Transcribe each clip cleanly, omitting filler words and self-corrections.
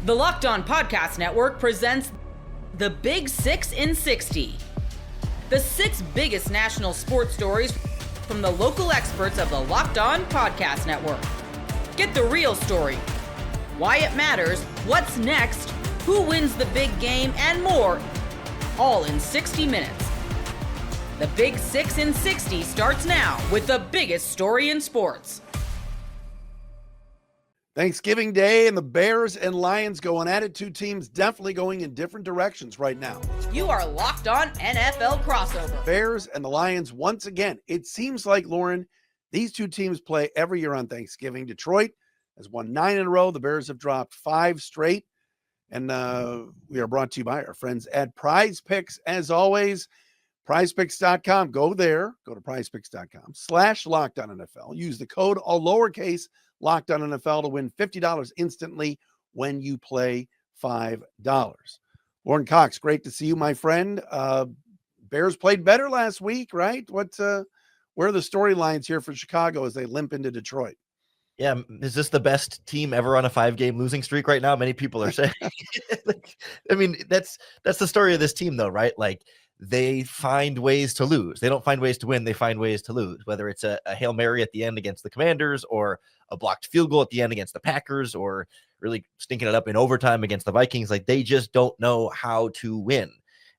The Locked On Podcast Network presents The Big 6 in 60. The 6 biggest national sports stories from the local experts of the Locked On Podcast Network. Get the real story, why it matters, what's next, who wins the big game, and more, all in 60 minutes. The Big 6 in 60 starts now with the biggest story in sports. Thanksgiving Day and the Bears and Lions going at it. Two teams definitely going in different directions right now. You are Locked On NFL Crossover. Bears and the Lions once again. It seems like, Lauren, these two teams play every year on Thanksgiving. Detroit has won 9 in a row. The Bears have dropped 5 straight. And we are brought to you by our friends at Prize Picks. As always, prizepicks.com. Go there. Go to prizepicks.com/LockedOnNFL. Use the code, all lowercase, Locked On NFL to win $50 instantly when you play $5. Lauren Cox, great to see you, my friend. Bears played better last week, right? Where are the storylines here for Chicago as they limp into Detroit? Yeah, is this the best team ever on a 5-game losing streak right now? Many people are saying. I mean, that's the story of this team, though, right? Like, they find ways to lose. They don't find ways to win. They find ways to lose, whether it's a Hail Mary at the end against the Commanders or a blocked field goal at the end against the Packers or really stinking it up in overtime against the Vikings. Like, they just don't know how to win.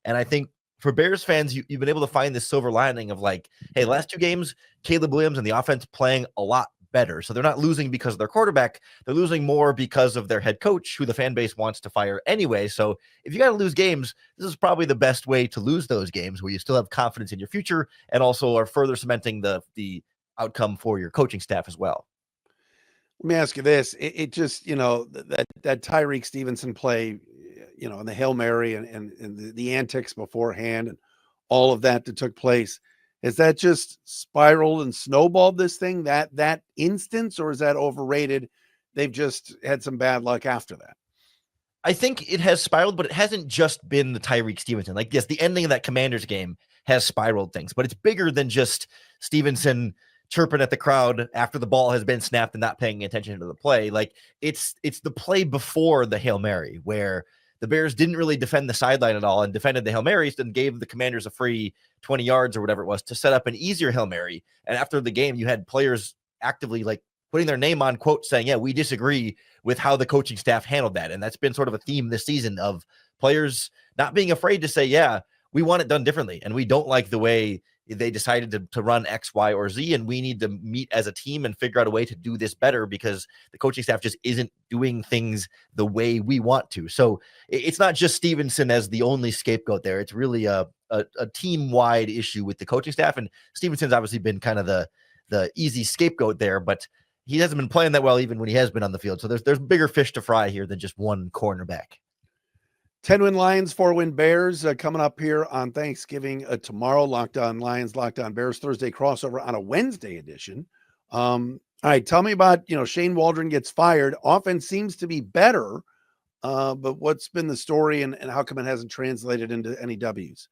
And I think for Bears fans, you've been able to find this silver lining of like, hey, last 2 games, Caleb Williams and the offense playing a lot better. So they're not losing because of their quarterback. They're losing more because of their head coach, who the fan base wants to fire anyway. So if you got to lose games, this is probably the best way to lose those games where you still have confidence in your future and also are further cementing the outcome for your coaching staff as well. Let me ask you this. It just, that Tyreek Stevenson play, and the Hail Mary and the antics beforehand and all of that took place. Is that just spiraled and snowballed this thing, that instance, or is that overrated? They've just had some bad luck after that. I think it has spiraled, but it hasn't just been the Tyreek Stevenson. Like, yes, the ending of that Commanders game has spiraled things, but it's bigger than just Stevenson chirping at the crowd after the ball has been snapped and not paying attention to the play. Like, it's the play before the Hail Mary where the Bears didn't really defend the sideline at all and defended the Hail Marys and gave the Commanders a free 20 yards or whatever it was to set up an easier Hail Mary. And after the game, you had players actively like putting their name on quote saying, yeah, we disagree with how the coaching staff handled that. And that's been sort of a theme this season of players not being afraid to say, yeah, we want it done differently. And we don't like the way they decided to run X, Y, or Z, and we need to meet as a team and figure out a way to do this better because the coaching staff just isn't doing things the way we want to. So it's not just Stevenson as the only scapegoat there. It's really a team-wide issue with the coaching staff, and Stevenson's obviously been kind of the easy scapegoat there, but he hasn't been playing that well even when he has been on the field. So there's bigger fish to fry here than just one cornerback. 10-win Lions, 4-win Bears coming up here on Thanksgiving tomorrow. Locked On Lions, Locked On Bears, Thursday crossover on a Wednesday edition. All right, tell me about, Shane Waldron gets fired. Offense seems to be better, but what's been the story and how come it hasn't translated into any W's?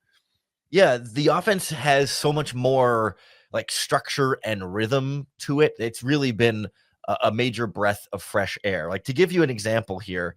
Yeah, the offense has so much more like structure and rhythm to it. It's really been a major breath of fresh air. Like, to give you an example here,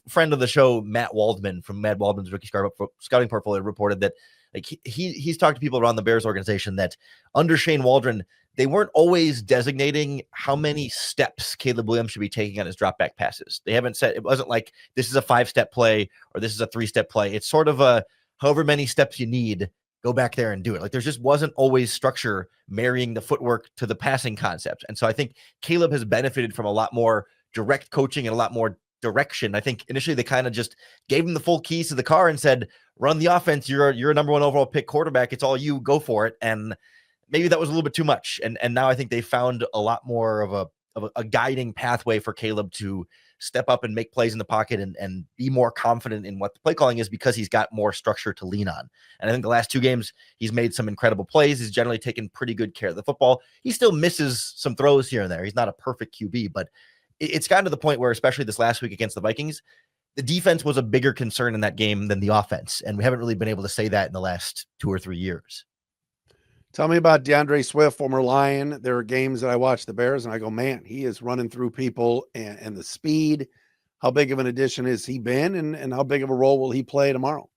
friend of the show, Matt Waldman from Matt Waldman's Rookie Scouting Portfolio reported that like he's talked to people around the Bears organization that under Shane Waldron, they weren't always designating how many steps Caleb Williams should be taking on his drop back passes. They haven't said, it wasn't like this is a 5-step play or this is a 3-step play. It's sort of a however many steps you need, go back there and do it. Like, there just wasn't always structure marrying the footwork to the passing concepts. And so I think Caleb has benefited from a lot more direct coaching and a lot more direction. I think initially they kind of just gave him the full keys to the car and said, run the offense. You're a number 1 overall pick quarterback. It's all you, go for it. And maybe that was a little bit too much. And now I think they found a lot more of a guiding pathway for Caleb to step up and make plays in the pocket and be more confident in what the play calling is because he's got more structure to lean on. And I think the last 2 games, he's made some incredible plays. He's generally taken pretty good care of the football. He still misses some throws here and there. He's not a perfect QB, but it's gotten to the point where, especially this last week against the Vikings, the defense was a bigger concern in that game than the offense. And we haven't really been able to say that in the last 2 or 3 years. Tell me about DeAndre Swift, former Lion. There are games that I watch the Bears and I go, man, he is running through people and the speed. how big of an addition has he been, and how big of a role will he play tomorrow?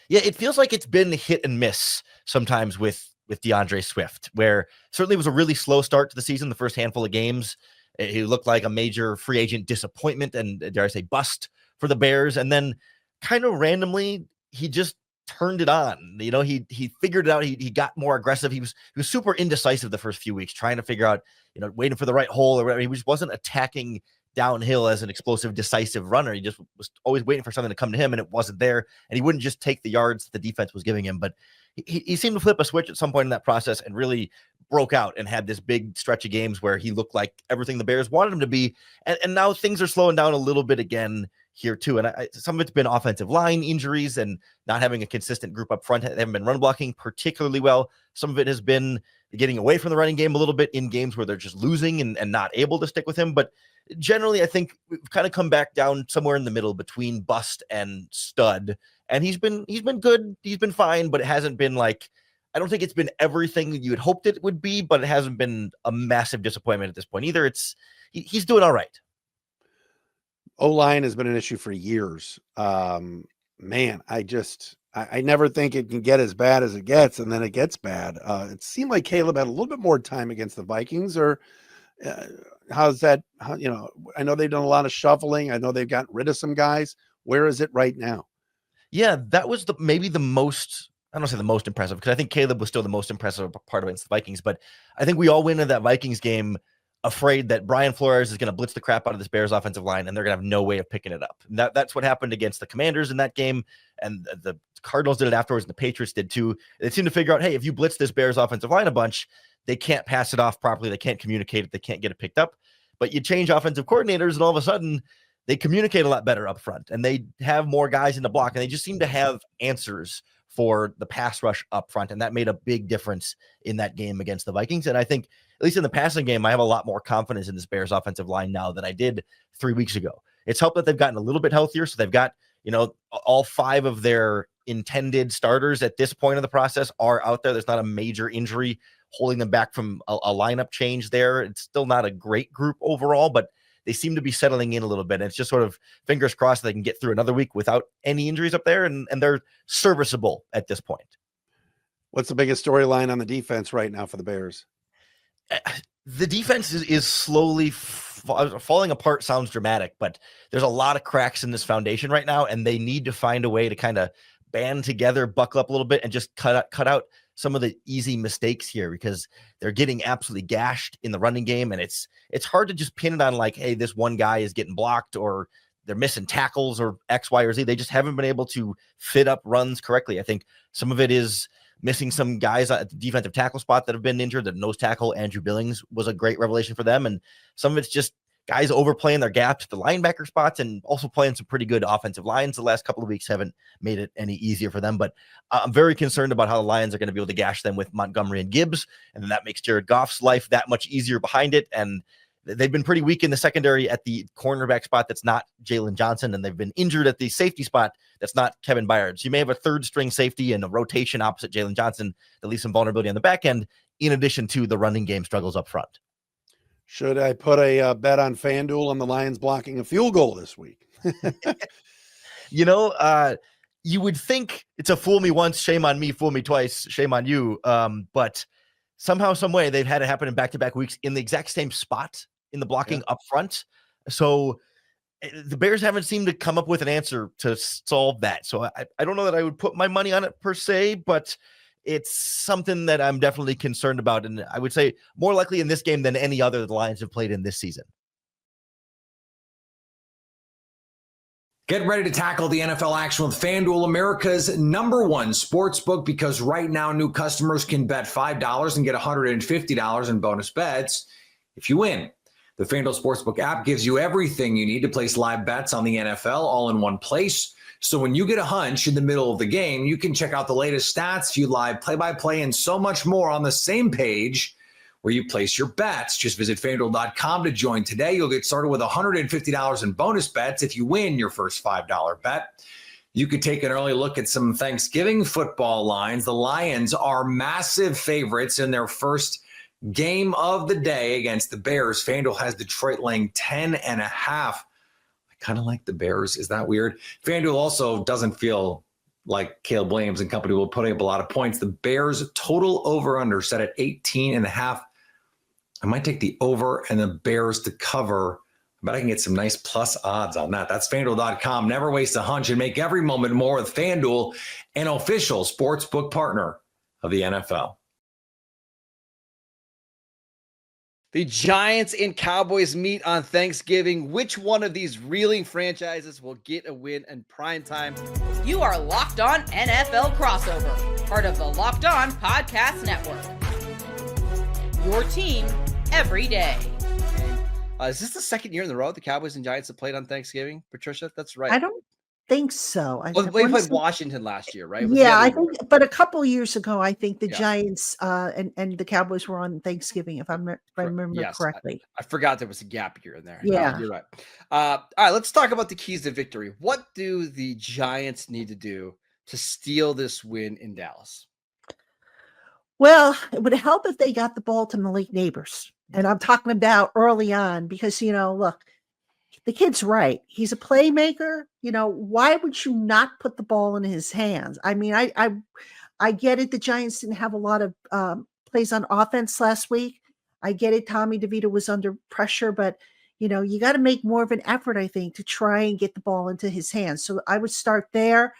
Yeah, it feels like it's been hit and miss sometimes with DeAndre Swift, where certainly it was a really slow start to the season, the first handful of games. He looked like a major free agent disappointment and, dare I say, bust for the Bears. And then kind of randomly, he just turned it on. You know, he figured it out. He got more aggressive. He was super indecisive the first few weeks, trying to figure out, you know, waiting for the right hole or whatever. He just wasn't attacking downhill as an explosive, decisive runner. He just was always waiting for something to come to him, and it wasn't there. And he wouldn't just take the yards that the defense was giving him. But he seemed to flip a switch at some point in that process and really broke out and had this big stretch of games where he looked like everything the Bears wanted him to be. And now things are slowing down a little bit again here too. And some of it's been offensive line injuries and not having a consistent group up front. They haven't been run blocking particularly well. Some of it has been getting away from the running game a little bit in games where they're just losing and not able to stick with him. But generally, I think we've kind of come back down somewhere in the middle between bust and stud. And he's been good. He's been fine, but it hasn't been like, I don't think it's been everything you had hoped it would be, but it hasn't been a massive disappointment at this point either. He's doing all right. O-line has been an issue for years. Man, I never think it can get as bad as it gets, and then it gets bad. It seemed like Caleb had a little bit more time against the Vikings, or how's that? I know they've done a lot of shuffling. I know they've gotten rid of some guys. Where is it right now? Yeah, that was maybe the most, I don't say the most impressive, because I think Caleb was still the most impressive part against the Vikings, but I think we all went into that Vikings game afraid that Brian Flores is going to blitz the crap out of this Bears offensive line, and they're going to have no way of picking it up. And that's what happened against the Commanders in that game, and the Cardinals did it afterwards, and the Patriots did too. They seemed to figure out, hey, if you blitz this Bears offensive line a bunch, they can't pass it off properly, they can't communicate it, they can't get it picked up. But you change offensive coordinators, and all of a sudden, they communicate a lot better up front, and they have more guys in the block, and they just seem to have answers for the pass rush up front, and that made a big difference in that game against the Vikings. And I think, at least in the passing game, I have a lot more confidence in this Bears offensive line now than I did 3 weeks ago. It's helped that they've gotten a little bit healthier, so they've got, all 5 of their intended starters at this point of the process are out there. There's not a major injury holding them back from a lineup change there. It's still not a great group overall, but they seem to be settling in a little bit. And it's just sort of fingers crossed they can get through another week without any injuries up there, and they're serviceable at this point. What's the biggest storyline on the defense right now for the Bears? The defense is slowly falling apart. Sounds dramatic, but there's a lot of cracks in this foundation right now, and they need to find a way to kind of band together, buckle up a little bit, and just cut out some of the easy mistakes here, because they're getting absolutely gashed in the running game. And it's hard to just pin it on like, hey, this one guy is getting blocked or they're missing tackles or X, Y, or Z. They just haven't been able to fit up runs correctly. I think some of it is missing some guys at the defensive tackle spot that have been injured. The nose tackle, Andrew Billings, was a great revelation for them. And some of it's just guys overplaying their gaps at the linebacker spots, and also playing some pretty good offensive lines. The last couple of weeks haven't made it any easier for them, but I'm very concerned about how the Lions are going to be able to gash them with Montgomery and Gibbs. And then that makes Jared Goff's life that much easier behind it. And they've been pretty weak in the secondary at the cornerback spot that's not Jalen Johnson, and they've been injured at the safety spot that's not Kevin Byard. So you may have a third string safety and a rotation opposite Jalen Johnson that leaves some vulnerability on the back end, in addition to the running game struggles up front. Should I put a bet on FanDuel on the Lions blocking a field goal this week? You would think it's a fool me once, shame on me, fool me twice, shame on you. But somehow, some way, they've had it happen in back-to-back weeks in the exact same spot in the blocking up front. So the Bears haven't seemed to come up with an answer to solve that. So I don't know that I would put my money on it per se, but it's something that I'm definitely concerned about. And I would say more likely in this game than any other the Lions have played in this season. Get ready to tackle the NFL action with FanDuel, America's #1 sportsbook, because right now new customers can bet $5 and get $150 in bonus bets if you win. The FanDuel Sportsbook app gives you everything you need to place live bets on the NFL all in one place. So when you get a hunch in the middle of the game, you can check out the latest stats, view live play-by-play, and so much more on the same page where you place your bets. Just visit FanDuel.com to join today. You'll get started with $150 in bonus bets if you win your first $5 bet. You could take an early look at some Thanksgiving football lines. The Lions are massive favorites in their first game of the day against the Bears. FanDuel has Detroit laying 10.5. I kind of like the Bears. Is that weird? FanDuel also doesn't feel like Caleb Williams and company will putting up a lot of points. The Bears total over-under set at 18.5. I might take the over and the Bears to cover. I bet I can get some nice plus odds on that. That's FanDuel.com. Never waste a hunch and make every moment more with FanDuel, an official sportsbook partner of the NFL. The Giants and Cowboys meet on Thanksgiving. Which one of these reeling franchises will get a win in prime time? You are Locked On NFL Crossover, part of the Locked On Podcast Network. Your team every day. Is this the second year in a row the Cowboys and Giants have played on Thanksgiving, Patricia? That's right. I don't think so. Well, they played Washington last year, right? Yeah, I think, but a couple years ago, I think the Yeah. Giants and the Cowboys were on Thanksgiving, if I remember Yes, correctly. I forgot there was a gap year in there. Yeah. You're right. All right, let's talk about the keys to victory. What do the Giants need to do to steal this win in Dallas? Well, it would help if they got the ball to Malik Neighbors. And I'm talking about early on because, look, the kid's right. He's a playmaker. Why would you not put the ball in his hands? I mean, I get it. The Giants didn't have a lot of plays on offense last week. I get it. Tommy DeVito was under pressure, but you got to make more of an effort, I think, to try and get the ball into his hands. So I would start there.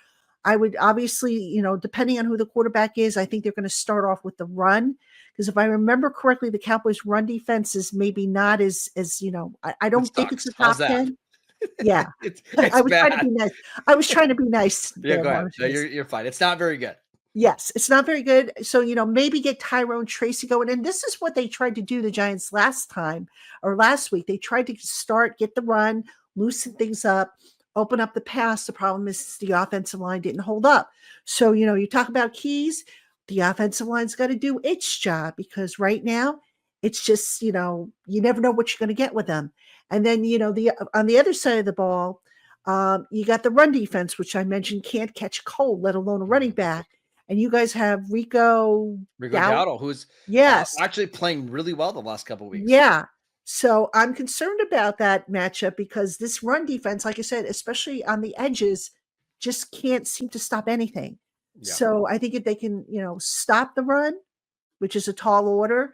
I would obviously, depending on who the quarterback is, I think they're going to start off with the run. Because if I remember correctly, the Cowboys' run defense is maybe not as I don't think it's the top 10. Yeah, it's I was bad. trying to be nice. I was trying to be nice. Yeah, there, go ahead. Marcus. No, you're fine. It's not very good. Yes, it's not very good. So, maybe get Tyrone Tracy going. And this is what they tried to do, the Giants last week. They tried to get the run, loosen things up, open up the pass. The problem is the offensive line didn't hold up. So, you talk about keys. The offensive line's got to do its job because right now it's just, you never know what you're going to get with them. And then, on the other side of the ball, you got the run defense, which I mentioned can't catch cold, let alone a running back. And you guys have Rico Dowdle, who's actually playing really well the last couple of weeks. Yeah. So I'm concerned about that matchup because this run defense, like I said, especially on the edges, just can't seem to stop anything. Yeah. So I think if they can, stop the run, which is a tall order,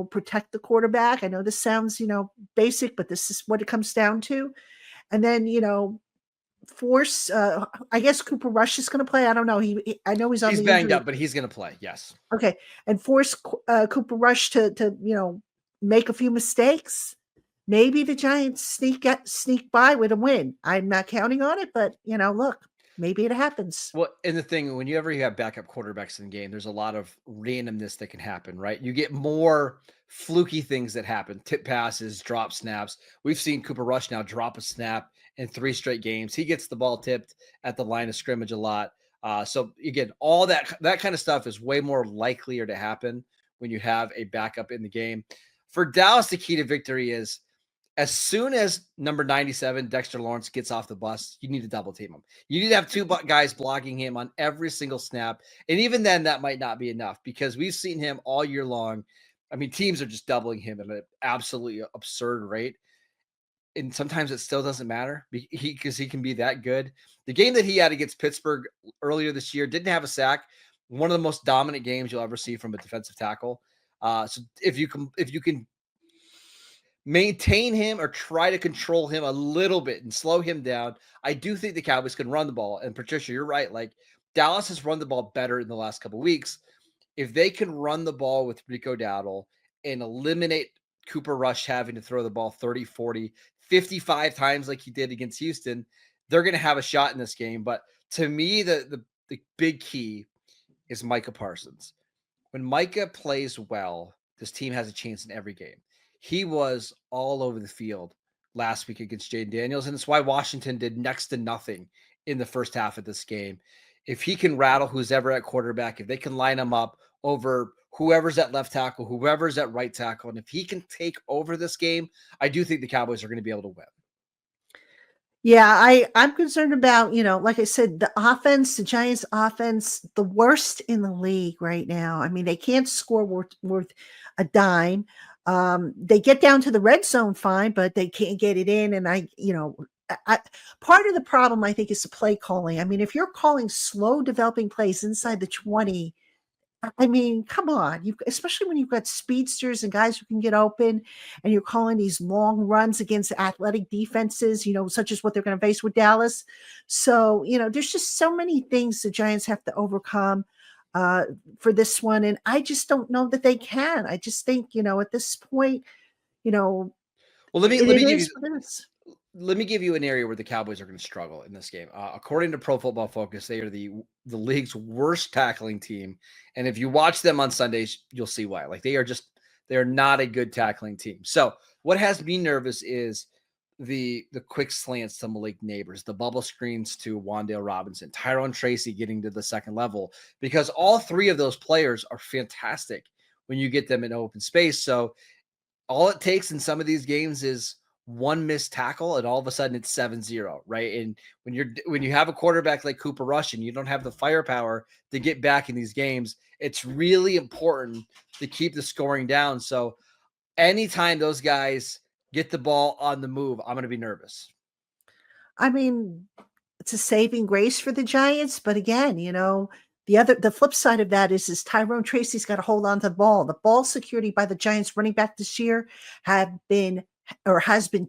protect the quarterback. I know this sounds, basic, but this is what it comes down to. And then, force, I guess Cooper Rush is going to play. I don't know. I know he's banged up, but he's going to play. Yes. Okay. And force Cooper Rush to make a few mistakes. Maybe the Giants sneak by with a win. I'm not counting on it, but look, maybe it happens. Well, and the thing, whenever you have backup quarterbacks in the game, there's a lot of randomness that can happen, right? You get more fluky things that happen, tip passes, drop snaps. We've seen Cooper Rush now drop a snap in 3 straight games. He gets the ball tipped at the line of scrimmage a lot. So again, all that kind of stuff is way more likelier to happen when you have a backup in the game. For Dallas, the key to victory is as soon as number 97, Dexter Lawrence, gets off the bus, you need to double team him. You need to have 2 guys blocking him on every single snap. And even then, that might not be enough because we've seen him all year long. I mean, teams are just doubling him at an absolutely absurd rate. And sometimes it still doesn't matter because he can be that good. The game that he had against Pittsburgh earlier this year didn't have a sack. One of the most dominant games you'll ever see from a defensive tackle. So if you can maintain him or try to control him a little bit and slow him down, I do think the Cowboys can run the ball. And Patricia, you're right. Like Dallas has run the ball better in the last couple of weeks. If they can run the ball with Rico Dowdle and eliminate Cooper Rush having to throw the ball 30, 40, 55 times like he did against Houston, they're going to have a shot in this game. But to me, the big key is Micah Parsons. When Micah plays well, this team has a chance in every game. He was all over the field last week against Jaden Daniels, and it's why Washington did next to nothing in the first half of this game. If he can rattle who's ever at quarterback, if they can line him up over whoever's at left tackle, whoever's at right tackle, and if he can take over this game, I do think the Cowboys are going to be able to win. Yeah, I'm concerned about, like I said, the offense, the Giants offense, the worst in the league right now. I mean, they can't score worth a dime. They get down to the red zone fine, but they can't get it in. And part of the problem, I think, is the play calling. I mean, if you're calling slow developing plays inside the 20, I mean, come on, especially when you've got speedsters and guys who can get open, and you're calling these long runs against athletic defenses, such as what they're going to face with Dallas. So, there's just so many things the Giants have to overcome for this one, and I just don't know that they can. I just think, at this point, Well, let me it give is you what it is. let me give you an area where the Cowboys are going to struggle in this game. According to Pro Football Focus, they are the league's worst tackling team, and if you watch them on Sundays, you'll see why. Like they're not a good tackling team. So what has me nervous is the quick slants to Malik Neighbors, the bubble screens to Wan'Dale Robinson, Tyrone Tracy getting to the second level, because all three of those players are fantastic when you get them in open space. So all it takes in some of these games is one missed tackle, and all of a sudden it's 7-0, right? And when you have a quarterback like Cooper Rush and you don't have the firepower to get back in these games, it's really important to keep the scoring down. So anytime those guys get the ball on the move, I'm going to be nervous. I mean, it's a saving grace for the Giants, but again, the flip side of that is Tyrone Tracy's got to hold on to the ball. The ball security by the Giants running back this year has been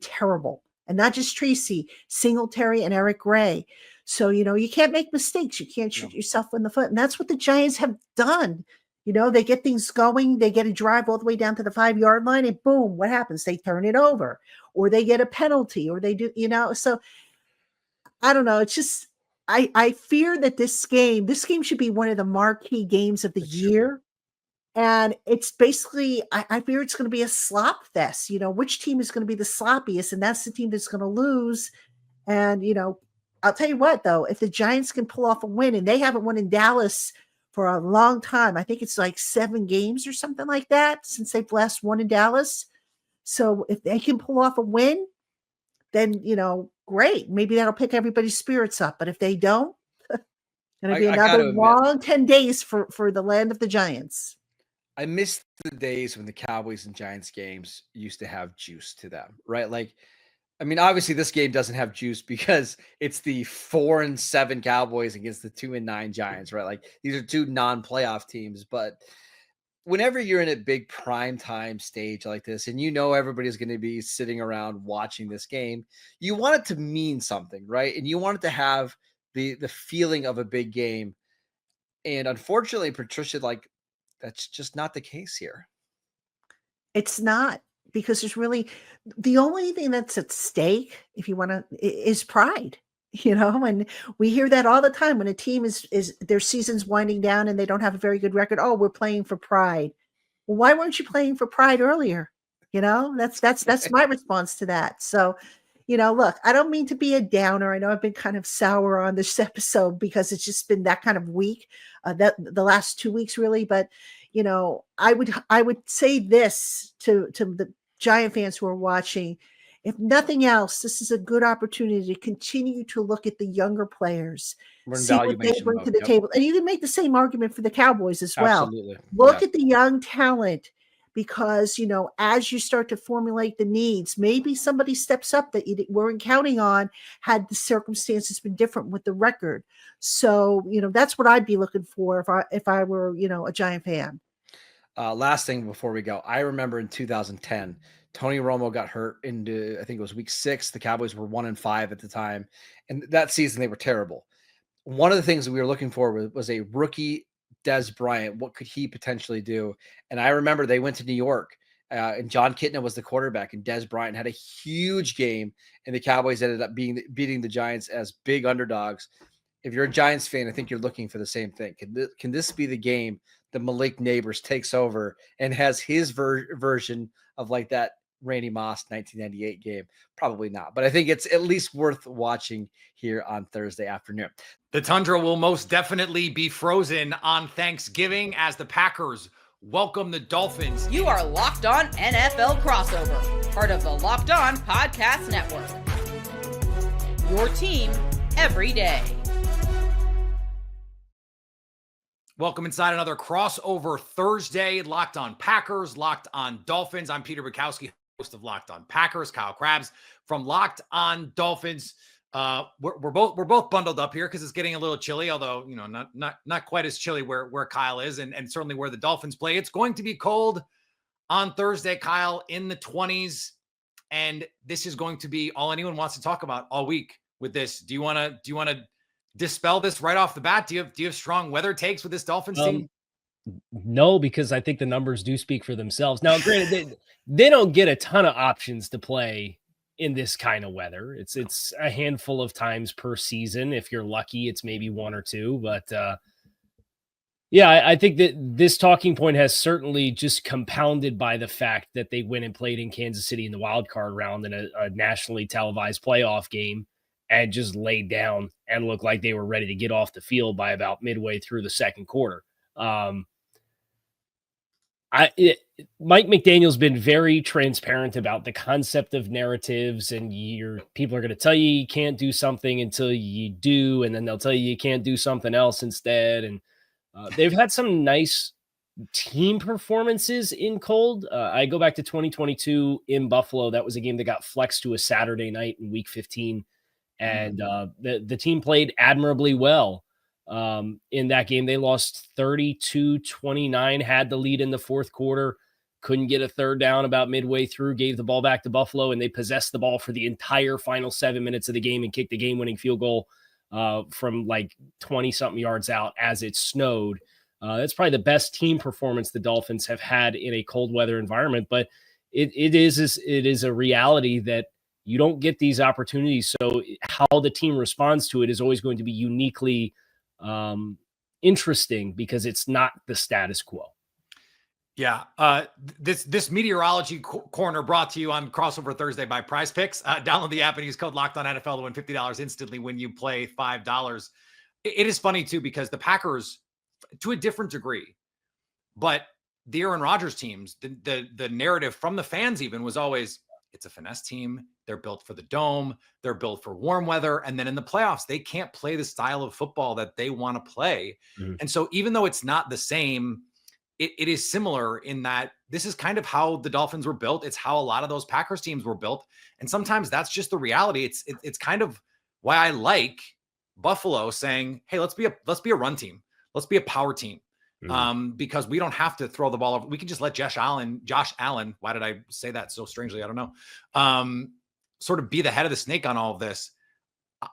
terrible. And not just Tracy, Singletary and Eric Gray. So, you can't make mistakes. You can't shoot yourself in the foot. And that's what the Giants have done. They get things going. They get a drive all the way down to the 5-yard line, and boom, what happens? They turn it over, or they get a penalty, or they do, so I don't know. It's just, I fear that this game should be one of the marquee games of the year. And it's basically, I fear it's going to be a slop fest. Which team is going to be the sloppiest, and that's the team that's going to lose. And, I'll tell you what, though, if the Giants can pull off a win, and they haven't won in Dallas for a long time, I think it's like 7 games or something like that since they've last won in Dallas. So if they can pull off a win, then, great. Maybe that'll pick everybody's spirits up. But if they don't, going to be another long 10 days for the land of the Giants. I miss the days when the Cowboys and Giants games used to have juice to them, right? Like, I mean, obviously this game doesn't have juice because it's the 4-7 Cowboys against the 2-9 Giants, right? Like these are two non-playoff teams, but whenever you're in a big prime time stage like this, and everybody's going to be sitting around watching this game, you want it to mean something, right? And you want it to have the feeling of a big game. And unfortunately, Patricia, that's just not the case here. It's not, because there's really the only thing that's at stake, if you want to, is pride. And we hear that all the time when a team is their season's winding down and they don't have a very good record. Oh, we're playing for pride. Well, why weren't you playing for pride earlier? That's my response to that. So, look, I don't mean to be a downer. I know I've been kind of sour on this episode because it's just been that kind of week, that the last 2 weeks really. But, I would say this to the Giant fans who are watching. If nothing else, this is a good opportunity to continue to look at the younger players, see what they bring to the table. And you can make the same argument for the Cowboys as well. Absolutely. Look at the young talent, because, as you start to formulate the needs, maybe somebody steps up that you weren't counting on had the circumstances been different with the record. So, that's what I'd be looking for if I were, a Giant fan. Last thing before we go, I remember in 2010, Tony Romo got hurt into, I think it was week 6. The Cowboys were 1-5 at the time. And that season, they were terrible. One of the things that we were looking for was a rookie Dez Bryant. What could he potentially do? And I remember they went to New York, and John Kitna was the quarterback, and Dez Bryant had a huge game, and the Cowboys ended up beating the Giants as big underdogs. If you're a Giants fan, I think you're looking for the same thing. Can this be the game that Malik Neighbors takes over and has his version of like that Randy Moss 1998 game? Probably not, but I think it's at least worth watching here on Thursday afternoon. The tundra will most definitely be frozen on Thanksgiving as the Packers welcome the Dolphins. You are Locked On NFL Crossover, part of the Locked On Podcast Network. Your team every day. Welcome inside another crossover Thursday. Locked On Packers, Locked On Dolphins. I'm Peter Bukowski, of Locked On Packers, Kyle Krabs from Locked On Dolphins. We're both bundled up here because it's getting a little chilly, although not quite as chilly where Kyle is, and certainly where the Dolphins play. It's going to be cold on Thursday, Kyle, in the 20s, and this is going to be all anyone wants to talk about all week with this. Do you want to dispel this right off the bat? Do you have strong weather takes with this Dolphins team? No, because I think the numbers do speak for themselves. Now, granted, they don't get a ton of options to play in this kind of weather. It's a handful of times per season. If you're lucky, it's maybe one or two. But I think that this talking point has certainly just compounded by the fact that they went and played in Kansas City in the wild card round in a nationally televised playoff game and just laid down and looked like they were ready to get off the field by about midway through the second quarter. Mike McDaniel's been very transparent about the concept of narratives, and people are going to tell you can't do something until you do, and then they'll tell you can't do something else instead. And they've had some nice team performances in cold. I go back to 2022 in Buffalo. That was a game that got flexed to a Saturday night in Week 15, and the team played admirably well. In that game, they lost 32-29, had the lead in the fourth quarter, couldn't get a third down about midway through, gave the ball back to Buffalo, and they possessed the ball for the entire final 7 minutes of the game and kicked the game-winning field goal from like 20-something yards out as it snowed. That's probably the best team performance the Dolphins have had in a cold weather environment, but it is a reality that you don't get these opportunities. So how the team responds to it is always going to be uniquely interesting because it's not the status quo. Yeah. This meteorology corner brought to you on Crossover Thursday by Prize Picks. Download the app and use code Locked On NFL to win $50 instantly when you play $5. It is funny too, because the Packers, to a different degree, but the Aaron Rodgers teams, the narrative from the fans even was always, it's a finesse team. They're built for the dome. They're built for warm weather. And then in the playoffs, they can't play the style of football that they want to play. Mm-hmm. And so even though it's not the same, it is similar in that this is kind of how the Dolphins were built. It's how a lot of those Packers teams were built. And sometimes that's just the reality. It's kind of why I like Buffalo saying, hey, let's be a run team. Let's be a power team. Because we don't have to throw the ball over. We can just let Josh Allen, why did I say that so strangely? I don't know. Sort of be the head of the snake on all of this.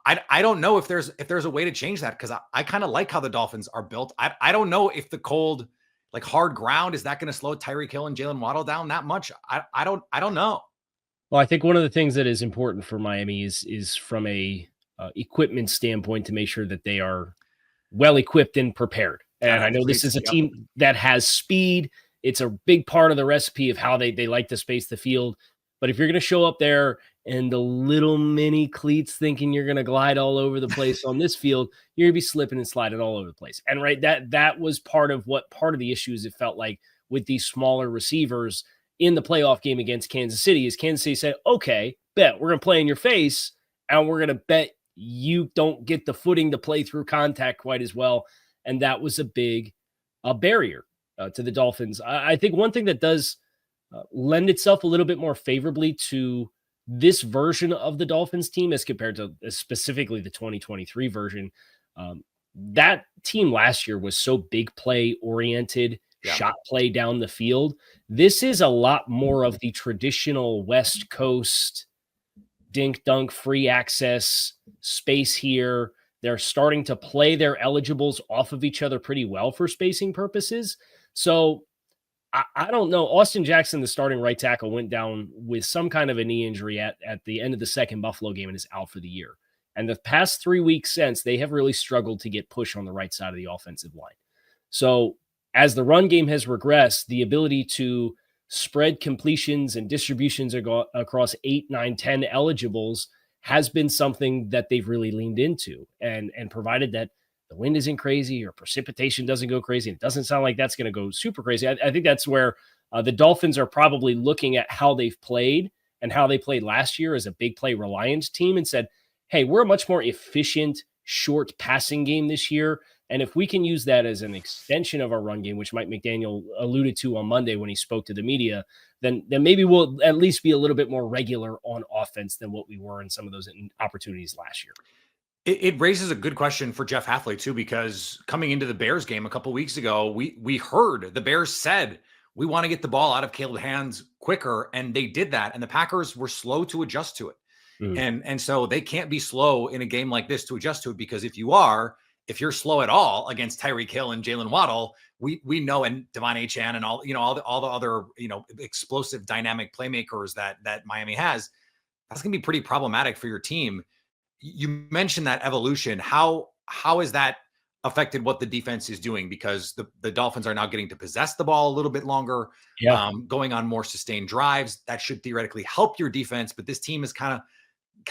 I don't know if there's a way to change that, because I kind of like how the Dolphins are built. I don't know if the cold, like hard ground, is that going to slow Tyreek Hill and Jalen Waddle down that much? I don't know. Well, I think one of the things that is important for Miami is from a equipment standpoint to make sure that they are well equipped and prepared. And I know this is a team that has speed. It's a big part of the recipe of how they like to space the field. But if you're going to show up there and the little mini cleats thinking you're going to glide all over the place on this field, you're going to be slipping and sliding all over the place. And right, that was part of the issues it felt like with these smaller receivers in the playoff game against Kansas City. Is Kansas City said, okay, bet we're going to play in your face, and we're going to bet you don't get the footing to play through contact quite as well. And that was a big barrier to the Dolphins. I think one thing that does lend itself a little bit more favorably to this version of the Dolphins team as compared to specifically the 2023 version. That team last year was so big play oriented, shot play down the field. This is a lot more of the traditional West Coast dink dunk, free access, space here. They're starting to play their eligibles off of each other pretty well for spacing purposes. So I don't know. Austin Jackson, the starting right tackle, went down with some kind of a knee injury at the end of the second Buffalo game and is out for the year. And the past 3 weeks since, they have really struggled to get push on the right side of the offensive line. So as the run game has regressed, the ability to spread completions and distributions across 8, 9, 10 eligibles has been something that they've really leaned into, and provided that the wind isn't crazy or precipitation doesn't go crazy. It doesn't sound like that's going to go super crazy. I think that's where the Dolphins are probably looking at how they've played and how they played last year as a big play reliant team and said, hey, we're a much more efficient short passing game this year. And if we can use that as an extension of our run game, which Mike McDaniel alluded to on Monday when he spoke to the media, then maybe we'll at least be a little bit more regular on offense than what we were in some of those opportunities last year. It raises a good question for Jeff Hafley too, because coming into the Bears game a couple weeks ago, we heard the Bears said, we want to get the ball out of Caleb's hands quicker. And they did that. And the Packers were slow to adjust to it. And so they can't be slow in a game like this to adjust to it, because if you're slow at all against Tyreek Hill and Jalen Waddle, we know, and Devon Achane and all the other, explosive dynamic playmakers that Miami has, that's going to be pretty problematic for your team. You mentioned that evolution. How has that affected what the defense is doing? Because the Dolphins are now getting to possess the ball a little bit longer, going on more sustained drives. That should theoretically help your defense, but this team has kind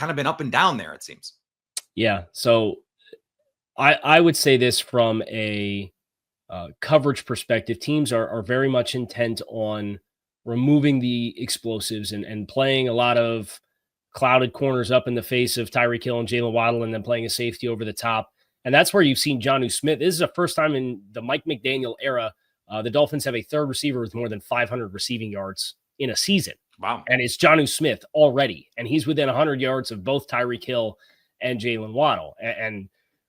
of been up and down there, it seems. Yeah. So I would say this from a coverage perspective. Teams are very much intent on removing the explosives and playing a lot of clouded corners up in the face of Tyreek Hill and Jalen Waddle, and then playing a safety over the top. And that's where you've seen Jonnu Smith. This is the first time in the Mike McDaniel era, the Dolphins have a third receiver with more than 500 receiving yards in a season. Wow. And it's Jonnu Smith already. And he's within 100 yards of both Tyreek Hill and Jalen Waddle. And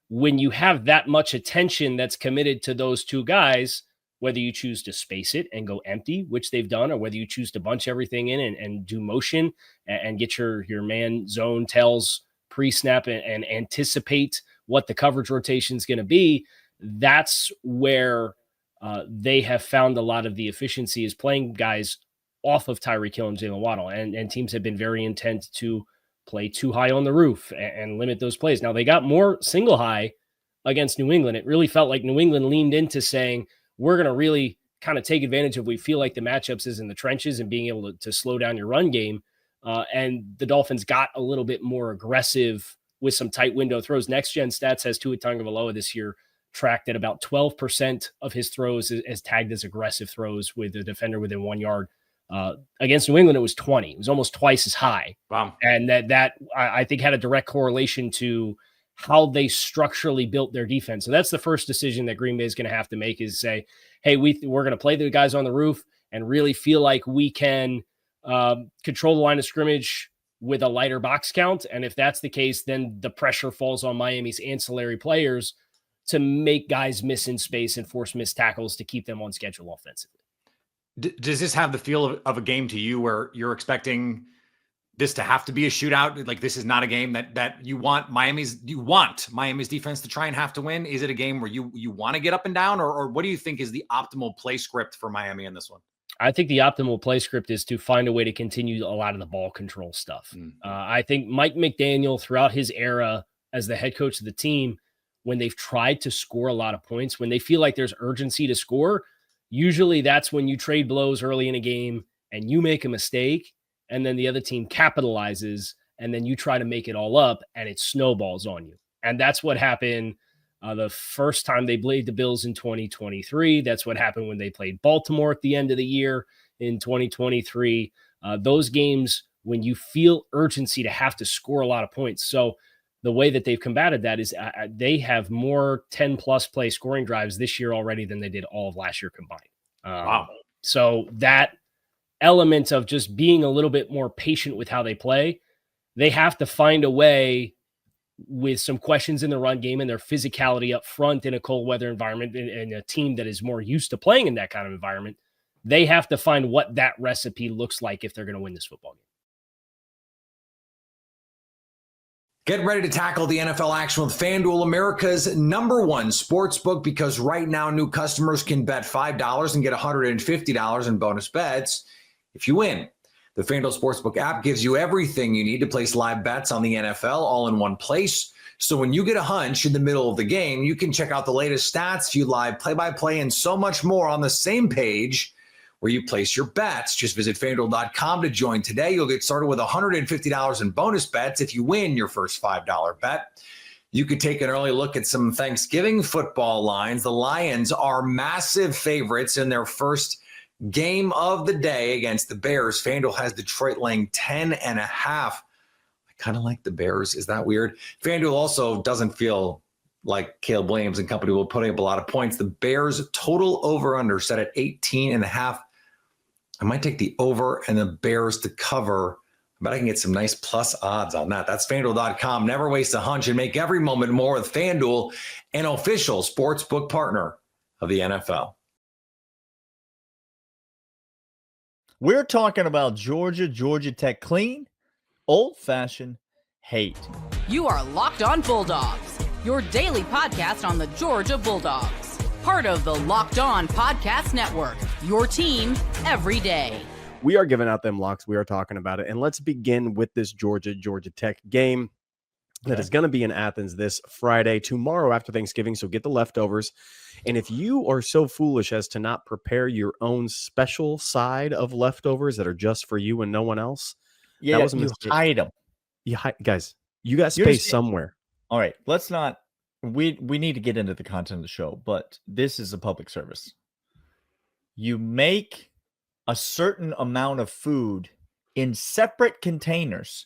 when you have that much attention that's committed to those two guys, whether you choose to space it and go empty, which they've done, or whether you choose to bunch everything in and do motion and get your man zone tells pre-snap and anticipate what the coverage rotation is going to be, that's where they have found a lot of the efficiency, is playing guys off of Tyreek Hill and Jalen Waddle. And teams have been very intent to play too high on the roof and limit those plays. Now, they got more single high against New England. It really felt like New England leaned into saying, we're going to really kind of take advantage of, we feel like the matchups is in the trenches and being able to slow down your run game. And the Dolphins got a little bit more aggressive with some tight window throws. Next Gen Stats has Tua Tagovailoa this year tracked at about 12% of his throws as tagged as aggressive throws with a defender within 1 yard. Against New England, it was 20. It was almost twice as high. Wow. And that I think had a direct correlation to how they structurally built their defense. So that's the first decision that Green Bay is going to have to make, is say, hey, we're going to play the guys on the roof and really feel like we can control the line of scrimmage with a lighter box count. And if that's the case, then the pressure falls on Miami's ancillary players to make guys miss in space and force missed tackles to keep them on schedule offensively. Does this have the feel of a game to you where you're expecting this to have to be a shootout? Like, this is not a game that you want Miami's defense to try and have to win. Is it a game where you want to get up and down, or what do you think is the optimal play script for Miami in this one? I think the optimal play script is to find a way to continue a lot of the ball control stuff. I think Mike McDaniel, throughout his era as the head coach of the team, when they've tried to score a lot of points, when they feel like there's urgency to score, usually that's when you trade blows early in a game and you make a mistake, and then the other team capitalizes, and then you try to make it all up, and it snowballs on you. And that's what happened the first time they played the Bills in 2023. That's what happened when they played Baltimore at the end of the year in 2023. Those games when you feel urgency to have to score a lot of points. So the way that they've combated that is they have more 10-plus play scoring drives this year already than they did all of last year combined. Wow. So that element of just being a little bit more patient with how they play, they have to find a way with some questions in the run game and their physicality up front in a cold weather environment and a team that is more used to playing in that kind of environment. They have to find what that recipe looks like if they're going to win this football game. Get ready to tackle the NFL action with FanDuel, America's #1 sportsbook, because right now new customers can bet $5 and get $150 in bonus bets if you win. The FanDuel Sportsbook app gives you everything you need to place live bets on the NFL all in one place. So when you get a hunch in the middle of the game, you can check out the latest stats, view live play-by-play, and so much more on the same page where you place your bets. Just visit FanDuel.com to join today. You'll get started with $150 in bonus bets if you win your first $5 bet. You could take an early look at some Thanksgiving football lines. The Lions are massive favorites in their first game of the day against the Bears. FanDuel has Detroit laying 10.5. I kind of like the Bears. Is that weird? FanDuel also doesn't feel like Caleb Williams and company will putting up a lot of points. The Bears total over-under set at 18.5. I might take the over and the Bears to cover. I bet I can get some nice plus odds on that. That's FanDuel.com. Never waste a hunch and make every moment more with FanDuel, an official sportsbook partner of the NFL. We're talking about Georgia Tech clean, old-fashioned hate. You are Locked On Bulldogs, your daily podcast on the Georgia Bulldogs. Part of the Locked On Podcast Network, your team every day. We are giving out them locks. We are talking about it. And let's begin with this Georgia Tech game that is going to be in Athens this Friday, tomorrow after Thanksgiving. So get the leftovers. And if you are so foolish as to not prepare your own special side of leftovers that are just for you and no one else, that was a mistake. Hide them. Guys, you got space somewhere. All right, let's not. We need to get into the content of the show, but this is a public service. You make a certain amount of food in separate containers,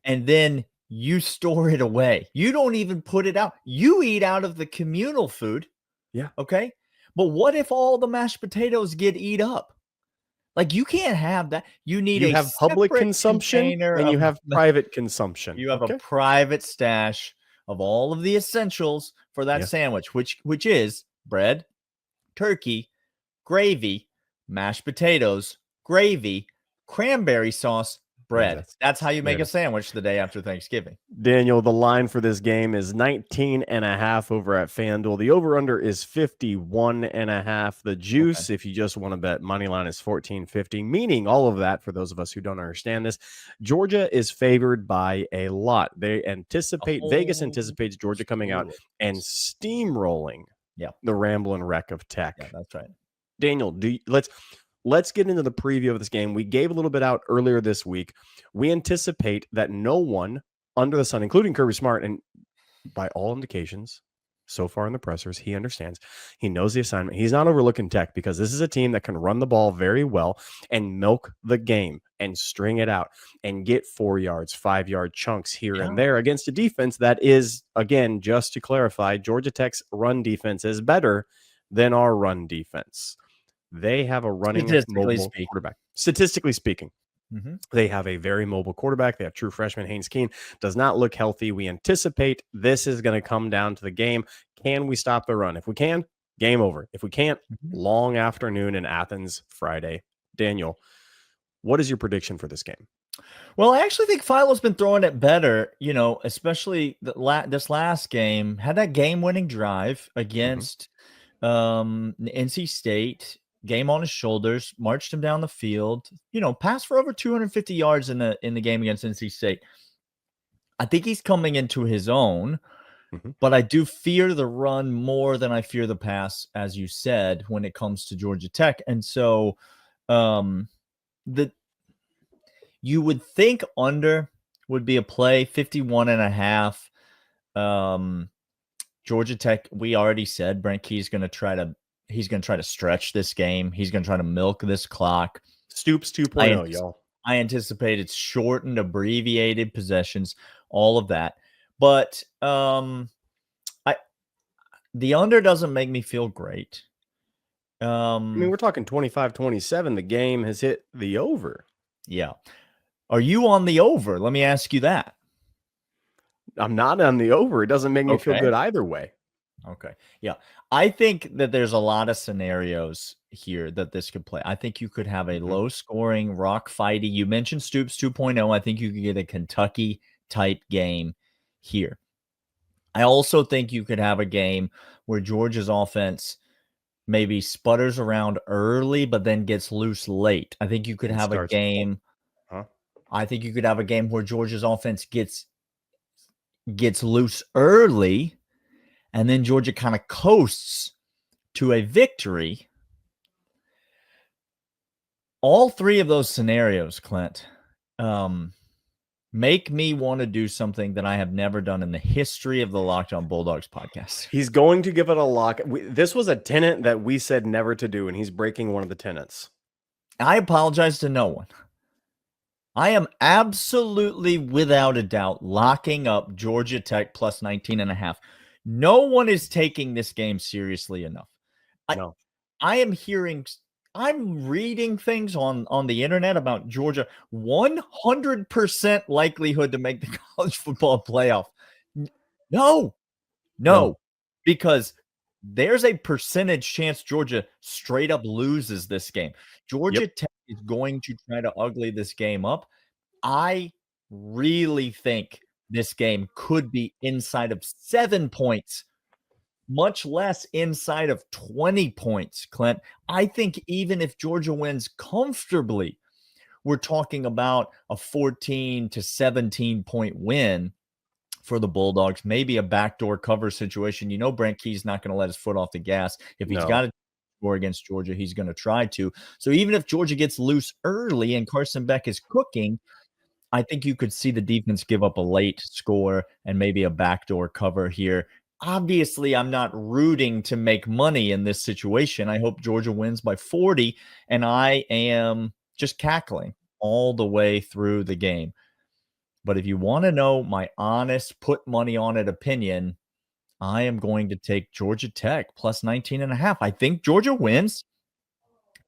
and then you store it away. You don't even put it out. You eat out of the communal food. Yeah. Okay. But what if all the mashed potatoes get eat up? Like, you can't have that. You have public consumption and you have private consumption. You have a private stash of all of the essentials for that sandwich, which is bread, turkey, gravy, mashed potatoes, gravy, cranberry sauce, bread. That's how you make a sandwich the day after Thanksgiving. Daniel, the line for this game is 19.5 over at FanDuel. The over-under is 51.5. The juice, if you just want to bet, money line is 14.50, meaning all of that, for those of us who don't understand this, Georgia is favored by a lot. They anticipate, Vegas anticipates Georgia coming out and steamrolling the Ramblin' Wreck of Tech. Yeah, that's right. Daniel, let's get into the preview of this game. We gave a little bit out earlier this week. We anticipate that no one under the sun, including Kirby Smart, and by all indications, so far in the pressers, he understands. He knows the assignment. He's not overlooking Tech because this is a team that can run the ball very well and milk the game and string it out and get 4 yards, 5 yard chunks here and there against a defense that is, again, just to clarify, Georgia Tech's run defense is better than our run defense. They have a running mobile quarterback. Statistically speaking, they have a very mobile quarterback. They have true freshman Haynes Keene. Does not look healthy. We anticipate this is going to come down to the game. Can we stop the run? If we can, game over. If we can't, long afternoon in Athens Friday. Daniel, what is your prediction for this game? Well, I actually think Philo's been throwing it better, especially this last game. Had that game-winning drive against NC State. Game on his shoulders, marched him down the field, passed for over 250 yards in the game against NC State. I think he's coming into his own, but I do fear the run more than I fear the pass, as you said, when it comes to Georgia Tech. And so you would think under would be a play, 51.5. Georgia Tech, we already said Brent Key's going to try to stretch this game. He's going to try to milk this clock. Stoops 2.0, y'all. I anticipate it's shortened, abbreviated possessions, all of that. But the under doesn't make me feel great. We're talking 25-27. The game has hit the over. Yeah. Are you on the over? Let me ask you that. I'm not on the over. It doesn't make me feel good either way. Okay. Yeah. I think that there's a lot of scenarios here that this could play. I think you could have a low scoring, rock fighty. You mentioned Stoops 2.0. I think you could get a Kentucky type game here. I also think you could have a game where Georgia's offense maybe sputters around early, but then gets loose late. I think you could have a game. I think you could have a game where Georgia's offense gets loose early, and then Georgia kind of coasts to a victory. All three of those scenarios, Clint, make me want to do something that I have never done in the history of the Locked On Bulldogs podcast. He's going to give it a lock. This was a tenet that we said never to do, and he's breaking one of the tenets. I apologize to no one. I am absolutely, without a doubt, locking up Georgia Tech plus 19.5. No one is taking this game seriously enough. No. I'm reading things on the internet about Georgia, 100% likelihood to make the college football playoff. No, because there's a percentage chance Georgia straight up loses this game. Georgia Tech is going to try to ugly this game up. I really think this game could be inside of 7 points, much less inside of 20 points, Clint. I think even if Georgia wins comfortably, we're talking about a 14 to 17 point win for the Bulldogs, maybe a backdoor cover situation. Brent Key's not going to let his foot off the gas. If he's got to score against Georgia, he's going to try to. So even if Georgia gets loose early and Carson Beck is cooking, I think you could see the defense give up a late score and maybe a backdoor cover here. Obviously, I'm not rooting to make money in this situation. I hope Georgia wins by 40, and I am just cackling all the way through the game. But if you want to know my honest, put money on it opinion, I am going to take Georgia Tech plus 19.5. I think Georgia wins,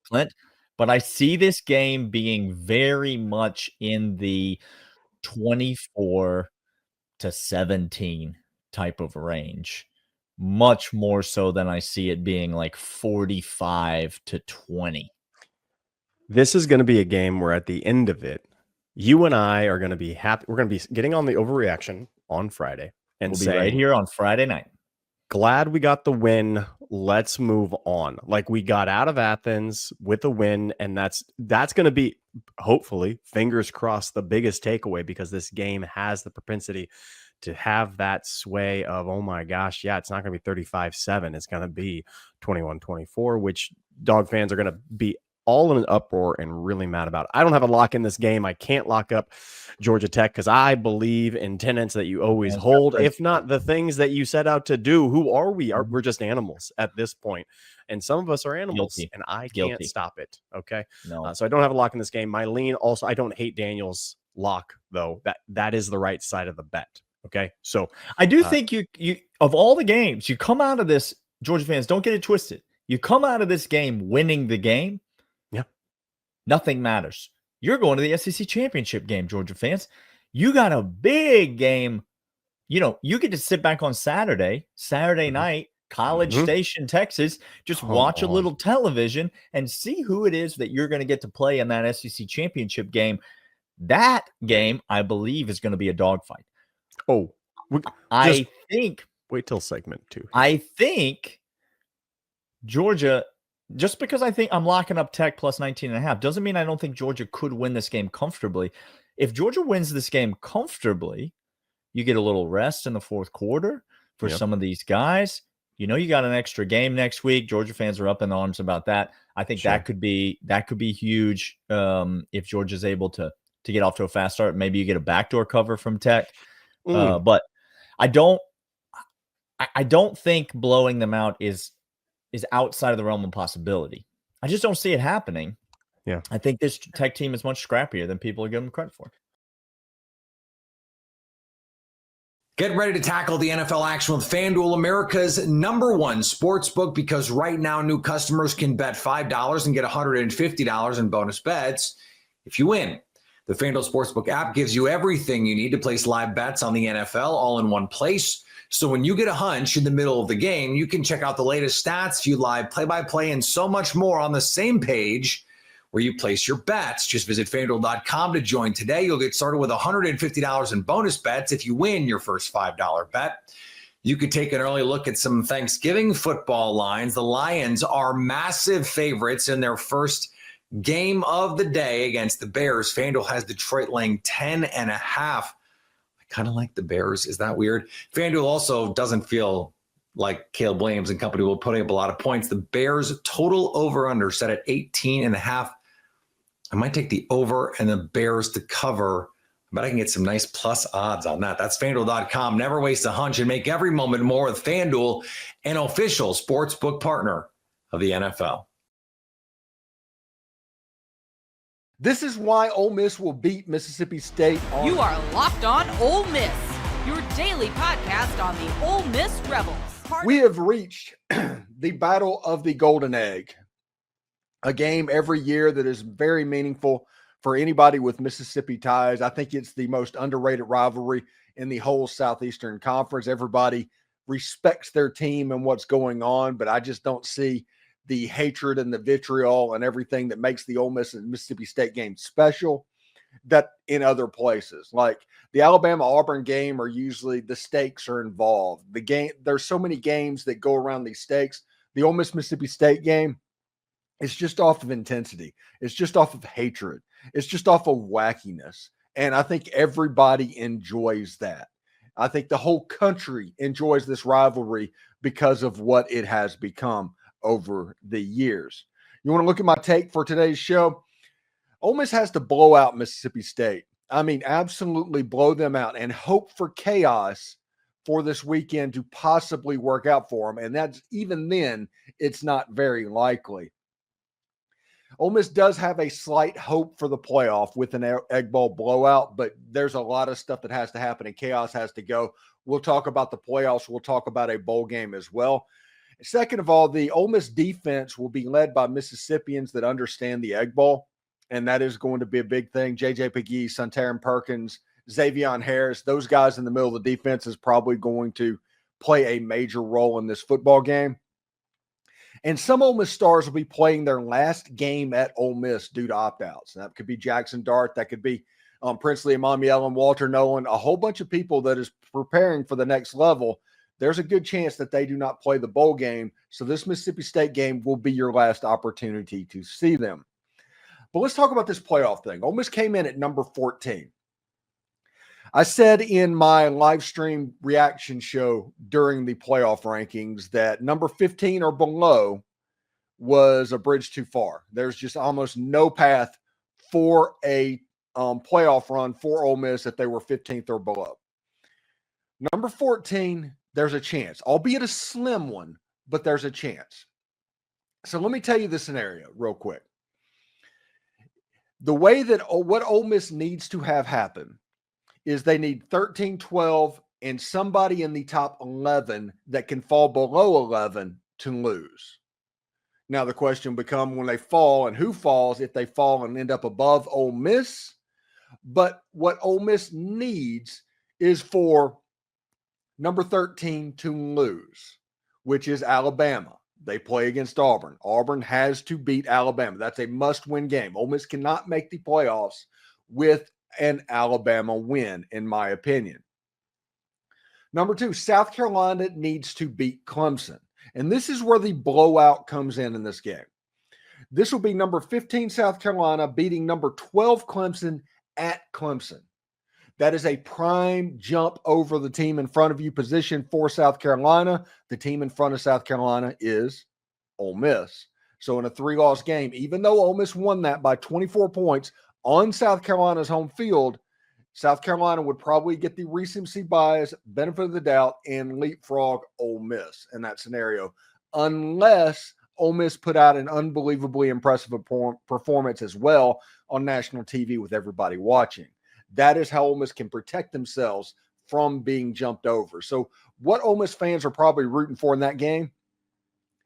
Clint, but I see this game being very much in the 24 to 17 type of range, much more so than I see it being like 45 to 20. This is going to be a game where at the end of it, you and I are going to be happy. We're going to be getting on the overreaction on Friday and we'll be right here on Friday night. Glad we got the win. Let's move on. Like, we got out of Athens with a win, and that's going to be, hopefully, fingers crossed, the biggest takeaway, because this game has the propensity to have that sway of, oh my gosh, yeah, it's not going to be 35-7. It's going to be 21-24, which Dog fans are going to be all in an uproar and really mad about it. I don't have a lock in this game. I can't lock up Georgia Tech because I believe in tenets that you always hold, if not the things that you set out to do. Who are we? We're just animals at this point. And some of us are animals, and I can't stop it. Okay. No. So I don't have a lock in this game. My lean also, I don't hate Daniel's lock, though. That is the right side of the bet. Okay. So I do think you of all the games, you come out of this, Georgia fans, don't get it twisted. You come out of this game winning the game. Nothing matters. You're going to the SEC championship game, Georgia fans. You got a big game. You get to sit back on Saturday night, College Station, Texas, just watch a little television and see who it is that you're going to get to play in that SEC championship game. That game, I believe, is going to be a dogfight. Oh, I think. Wait till segment 2. I think Georgia. Just because I think I'm locking up Tech plus 19.5 doesn't mean I don't think Georgia could win this game comfortably. If Georgia wins this game comfortably, you get a little rest in the fourth quarter for some of these guys. You got an extra game next week. Georgia fans are up in arms about that. I think that could be huge if Georgia's able to get off to a fast start. Maybe you get a backdoor cover from Tech. But I don't think blowing them out is outside of the realm of possibility. I just don't see it happening. Yeah. I think this Tech team is much scrappier than people are giving them credit for. Get ready to tackle the NFL action with FanDuel, America's #1 sportsbook, because right now new customers can bet $5 and get $150 in bonus bets if you win. The FanDuel Sportsbook app gives you everything you need to place live bets on the NFL all in one place. So when you get a hunch in the middle of the game, you can check out the latest stats, view live play-by-play, and so much more on the same page where you place your bets. Just visit FanDuel.com to join today. You'll get started with $150 in bonus bets if you win your first $5 bet. You could take an early look at some Thanksgiving football lines. The Lions are massive favorites in their first game of the day against the Bears. FanDuel has Detroit laying 10.5. Kind of like the Bears. Is that weird? FanDuel also doesn't feel like Caleb Williams and company will put up a lot of points. The Bears total over-under set at 18.5. I might take the over and the Bears to cover. I bet I can get some nice plus odds on that. That's FanDuel.com. Never waste a hunch and make every moment more with FanDuel, an official sportsbook partner of the NFL. This is why Ole Miss will beat Mississippi State. You are Locked On Ole Miss, your daily podcast on the Ole Miss Rebels. We have reached the battle of the Golden Egg, a game every year that is very meaningful for anybody with Mississippi ties. I think it's the most underrated rivalry in the whole Southeastern Conference. Everybody respects their team and what's going on, but I just don't see the hatred and the vitriol and everything that makes the Ole Miss and Mississippi State game special that in other places. Like the Alabama-Auburn game are usually the stakes are involved. The game, there's so many games that go around these stakes. The Ole Miss-Mississippi State game, it's just off of intensity. It's just off of hatred. It's just off of wackiness. And I think everybody enjoys that. I think the whole country enjoys this rivalry because of what it has become over the years. You want to look at my take for today's show? Ole Miss has to blow out Mississippi State. I mean, absolutely blow them out and hope for chaos for this weekend to possibly work out for them. And that's even then, it's not very likely. Ole Miss does have a slight hope for the playoff with an Egg Bowl blowout, but there's a lot of stuff that has to happen and chaos has to go. We'll talk about the playoffs. We'll talk about a bowl game as well. Second of all, the Ole Miss defense will be led by Mississippians that understand the Egg Bowl, and that is going to be a big thing. J.J. McGee, Suntaran Perkins, Xavion Harris, those guys in the middle of the defense is probably going to play a major role in this football game. And some Ole Miss stars will be playing their last game at Ole Miss due to opt-outs. That could be Jackson Dart. That could be Princely Emmanuel and Walter Nolan, a whole bunch of people that is preparing for the next level. There's a good chance that they do not play the bowl game. So this Mississippi State game will be your last opportunity to see them. But let's talk about this playoff thing. Ole Miss came in at number 14. I said in my live stream reaction show during the playoff rankings that number 15 or below was a bridge too far. There's just almost no path for a playoff run for Ole Miss if they were 15th or below. Number 14, there's a chance, albeit a slim one, but there's a chance. So let me tell you the scenario real quick. The way that what Ole Miss needs to have happen is they need 13, 12, and somebody in the top 11 that can fall below 11 to lose. Now the question becomes when they fall and who falls if they fall and end up above Ole Miss. But what Ole Miss needs is for number 13 to lose, which is Alabama. They play against Auburn. Auburn has to beat Alabama. That's a must-win game. Ole Miss cannot make the playoffs with an Alabama win, in my opinion. Number 2, South Carolina needs to beat Clemson. And this is where the blowout comes in this game. This will be number 15 South Carolina beating number 12 Clemson at Clemson. That is a prime jump over the team in front of you position for South Carolina. The team in front of South Carolina is Ole Miss. So in a 3-loss game, even though Ole Miss won that by 24 points on South Carolina's home field, South Carolina would probably get the recency bias, benefit of the doubt, and leapfrog Ole Miss in that scenario, unless Ole Miss put out an unbelievably impressive performance as well on national TV with everybody watching. That is how Ole Miss can protect themselves from being jumped over. So what Ole Miss fans are probably rooting for in that game,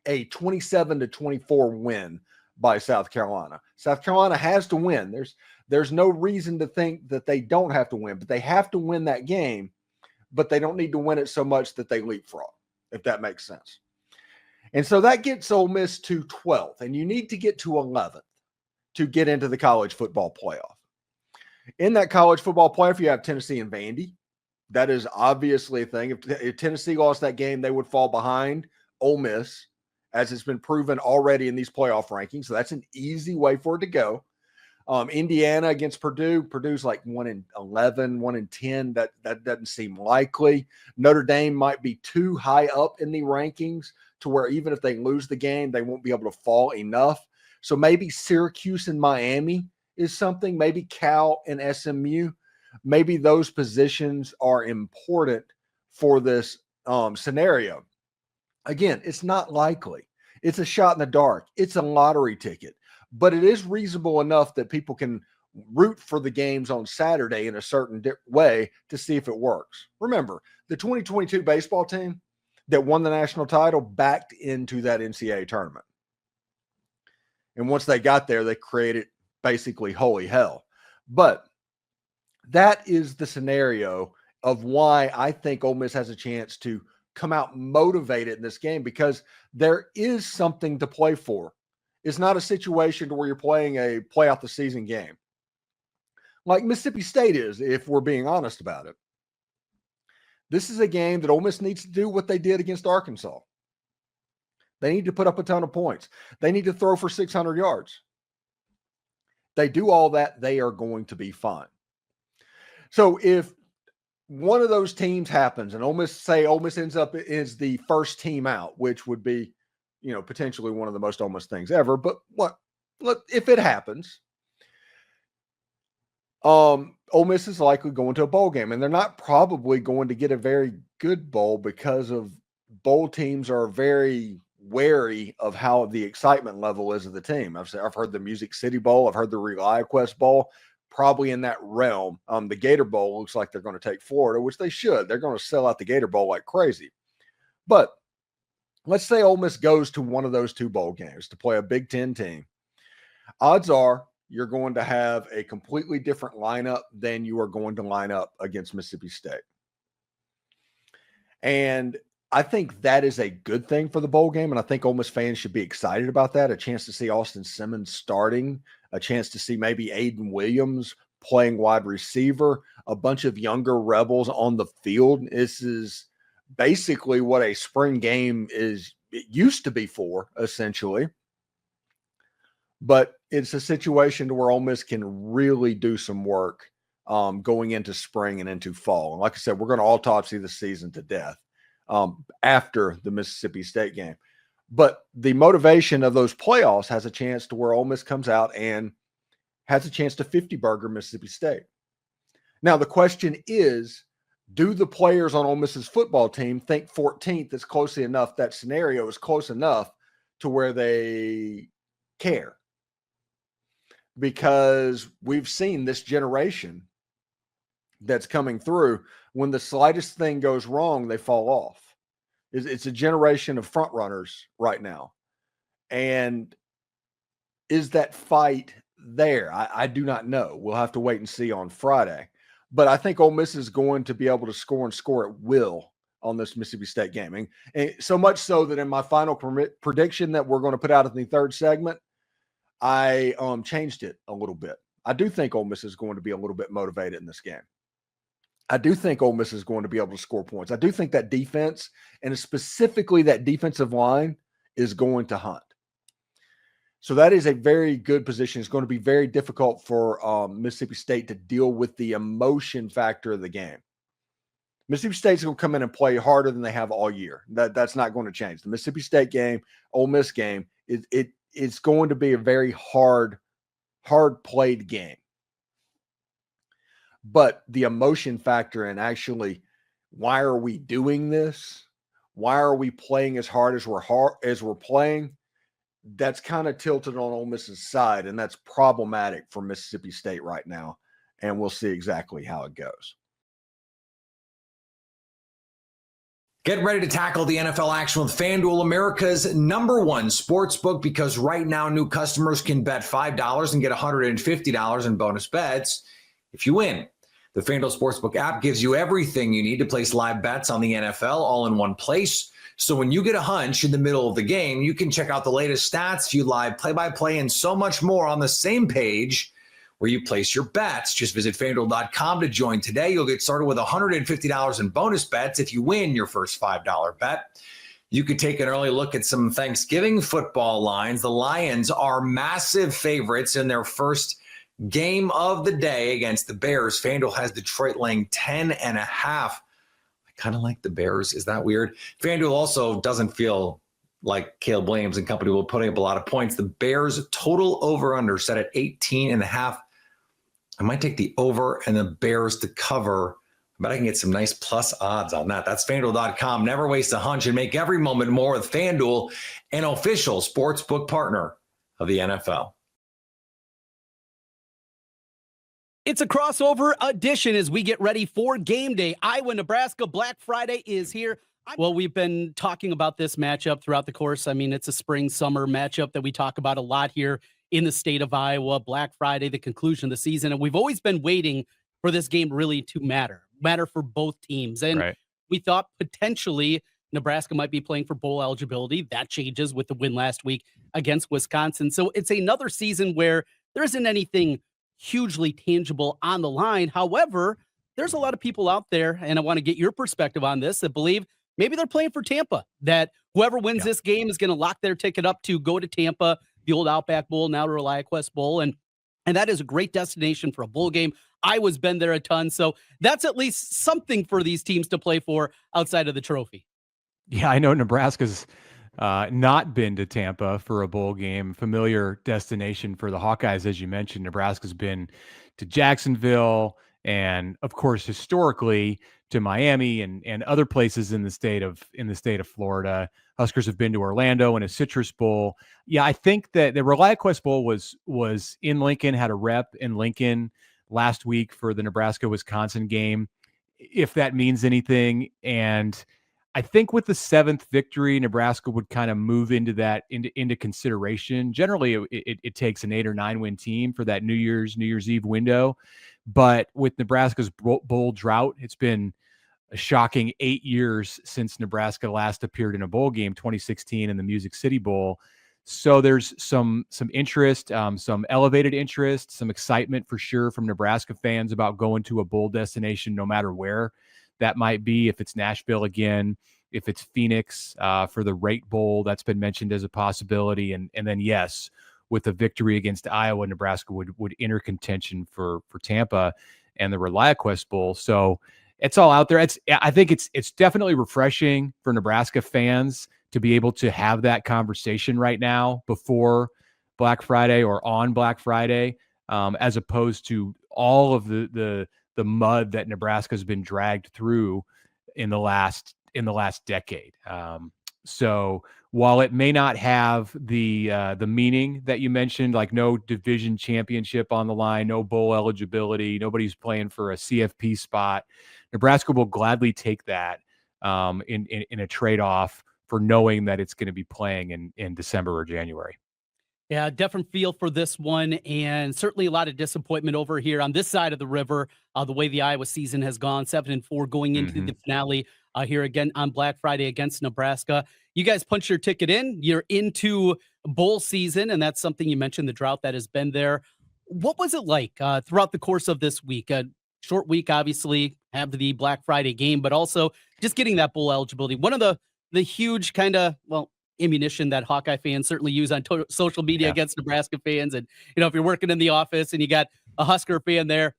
a 27-24 win by South Carolina. South Carolina has to win. There's no reason to think that they don't have to win, but they have to win that game, but they don't need to win it so much that they leapfrog, if that makes sense. And so that gets Ole Miss to 12th, and you need to get to 11th to get into the college football playoff. In that college football playoff, you have Tennessee and Vandy. That is obviously a thing. If Tennessee lost that game, they would fall behind Ole Miss, as it's been proven already in these playoff rankings. So that's an easy way for it to go. Indiana against Purdue. Purdue's like 1-11, 1-10. That doesn't seem likely. Notre Dame might be too high up in the rankings to where even if they lose the game, they won't be able to fall enough. So maybe Syracuse and Miami is something. Maybe Cal and SMU. Maybe those positions are important for this scenario. Again, it's not likely. It's a shot in the dark. It's a lottery ticket. but it is reasonable enough that people can root for the games on Saturday in a certain way to see if it works. Remember, the 2022 baseball team that won the national title backed into that NCAA tournament. And once they got there, they created basically holy hell. But that is the scenario of why I think Ole Miss has a chance to come out motivated in this game, because there is something to play for. It's not a situation where you're playing a play out the season game like Mississippi State is, if we're being honest about it. This is a game that Ole Miss needs to do what they did against Arkansas. They need to put up a ton of points. They need to throw for 600 yards. They do all that, they are going to be fine. So if one of those teams happens and Ole Miss ends up as the first team out, which would be, potentially one of the most Ole Miss things ever. But if it happens, Ole Miss is likely going to a bowl game, and they're not probably going to get a very good bowl because of bowl teams are very wary of how the excitement level is of the team. I've heard the Music City Bowl. I've heard the ReliaQuest Bowl, probably in that realm. The Gator Bowl looks like they're going to take Florida, which they should. They're going to sell out the Gator Bowl like crazy. But let's say Ole Miss goes to one of those two bowl games to play a Big Ten team. Odds are you're going to have a completely different lineup than you are going to line up against Mississippi State. And I think that is a good thing for the bowl game, and I think Ole Miss fans should be excited about that. A chance to see Austin Simmons starting, a chance to see maybe Aiden Williams playing wide receiver, a bunch of younger rebels on the field. This is basically what a spring game it used to be for, essentially. But it's a situation where Ole Miss can really do some work going into spring and into fall. And like I said, we're going to autopsy the season to death after the Mississippi State game. But the motivation of those playoffs has a chance to where Ole Miss comes out and has a chance to 50-burger Mississippi State. Now, the question is, do the players on Ole Miss's football team think 14th is close enough, that scenario is close enough to where they care? Because we've seen this generation that's coming through, when the slightest thing goes wrong, they fall off. It's a generation of front runners right now. And is that fight there? I do not know. We'll have to wait and see on Friday. But I think Ole Miss is going to be able to score and score at will on this Mississippi State game. And so much so that in my final prediction that we're going to put out in the third segment, I changed it a little bit. I do think Ole Miss is going to be a little bit motivated in this game. I do think Ole Miss is going to be able to score points. I do think that defense, and specifically that defensive line, is going to hunt. So that is a very good position. It's going to be very difficult for Mississippi State to deal with the emotion factor of the game. Mississippi State's going to come in and play harder than they have all year. That's not going to change. The Mississippi State game, Ole Miss game, it's going to be a very hard played game. But the emotion factor and actually, why are we doing this? Why are we playing as hard as we're playing? That's kind of tilted on Ole Miss's side, and that's problematic for Mississippi State right now. And we'll see exactly how it goes. Get ready to tackle the NFL action with FanDuel, America's #1 sports book, because right now new customers can bet $5 and get $150 in bonus bets if you win. The FanDuel Sportsbook app gives you everything you need to place live bets on the NFL all in one place. So when you get a hunch in the middle of the game, you can check out the latest stats, view live play-by-play, and so much more on the same page where you place your bets. Just visit FanDuel.com to join today. You'll get started with $150 in bonus bets if you win your first $5 bet. You could take an early look at some Thanksgiving football lines. The Lions are massive favorites in their first game of the day against the Bears. FanDuel has Detroit laying 10.5. I kind of like the Bears. Is that weird? FanDuel also doesn't feel like Caleb Williams and company will putting up a lot of points. The Bears total over-under set at 18.5. I might take the over and the Bears to cover. I bet I can get some nice plus odds on that. That's FanDuel.com. Never waste a hunch and make every moment more with FanDuel, an official sportsbook partner of the NFL. It's a crossover edition as we get ready for game day. Iowa, Nebraska, Black Friday is here. Well, we've been talking about this matchup throughout the course. I mean, it's a spring-summer matchup that we talk about a lot here in the state of Iowa. Black Friday, the conclusion of the season. And we've always been waiting for this game really to matter for both teams. And we thought potentially Nebraska might be playing for bowl eligibility. That changes with the win last week against Wisconsin. So it's another season where there isn't anything hugely tangible on the line. However, there's a lot of people out there, and I want to get your perspective on this, that believe maybe they're playing for Tampa, that whoever wins this game is going to lock their ticket up to go to Tampa, the old Outback Bowl, now the ReliaQuest Bowl. And that is a great destination for a bowl game. Iowa's been there a ton. So that's at least something for these teams to play for outside of the trophy. Yeah, I know Nebraska's not been to Tampa for a bowl game, familiar destination for the Hawkeyes. As you mentioned, Nebraska's been to Jacksonville and, of course, historically to Miami and other places in the state of Florida. Huskers have been to Orlando and a Citrus Bowl. Yeah, I think that the ReliaQuest Bowl was in Lincoln, had a rep in Lincoln last week for the Nebraska-Wisconsin game, if that means anything. And I think with the 7th victory, Nebraska would kind of move into consideration. Generally, it takes an 8 or 9 win team for that New Year's Eve window. But with Nebraska's bowl drought, it's been a shocking 8 years since Nebraska last appeared in a bowl game, 2016 in the Music City Bowl. So there's some interest, some elevated interest, some excitement for sure from Nebraska fans about going to a bowl destination, no matter where that might be. If it's Nashville again, if it's Phoenix for the Rate Bowl, that's been mentioned as a possibility. And then, yes, with a victory against Iowa, Nebraska would enter contention for Tampa and the ReliaQuest Bowl. So it's all out there. I think it's definitely refreshing for Nebraska fans to be able to have that conversation right now before Black Friday or on Black Friday, as opposed to all of the mud that Nebraska has been dragged through in the last decade. So while it may not have the meaning that you mentioned, like no division championship on the line, no bowl eligibility, nobody's playing for a CFP spot, Nebraska will gladly take that in a trade-off for knowing that it's going to be playing in December or January. Yeah, different feel for this one, and certainly a lot of disappointment over here on this side of the river. The way the Iowa season has gone, 7-4 going into the finale here again on Black Friday against Nebraska. You guys punch your ticket in. You're into bowl season, and that's something you mentioned, the drought that has been there. What was it like throughout the course of this week? A short week, obviously, have the Black Friday game, but also just getting that bowl eligibility. One of the huge kind of, ammunition that Hawkeye fans certainly use on social media against Nebraska fans. And, if you're working in the office and you got a Husker fan there,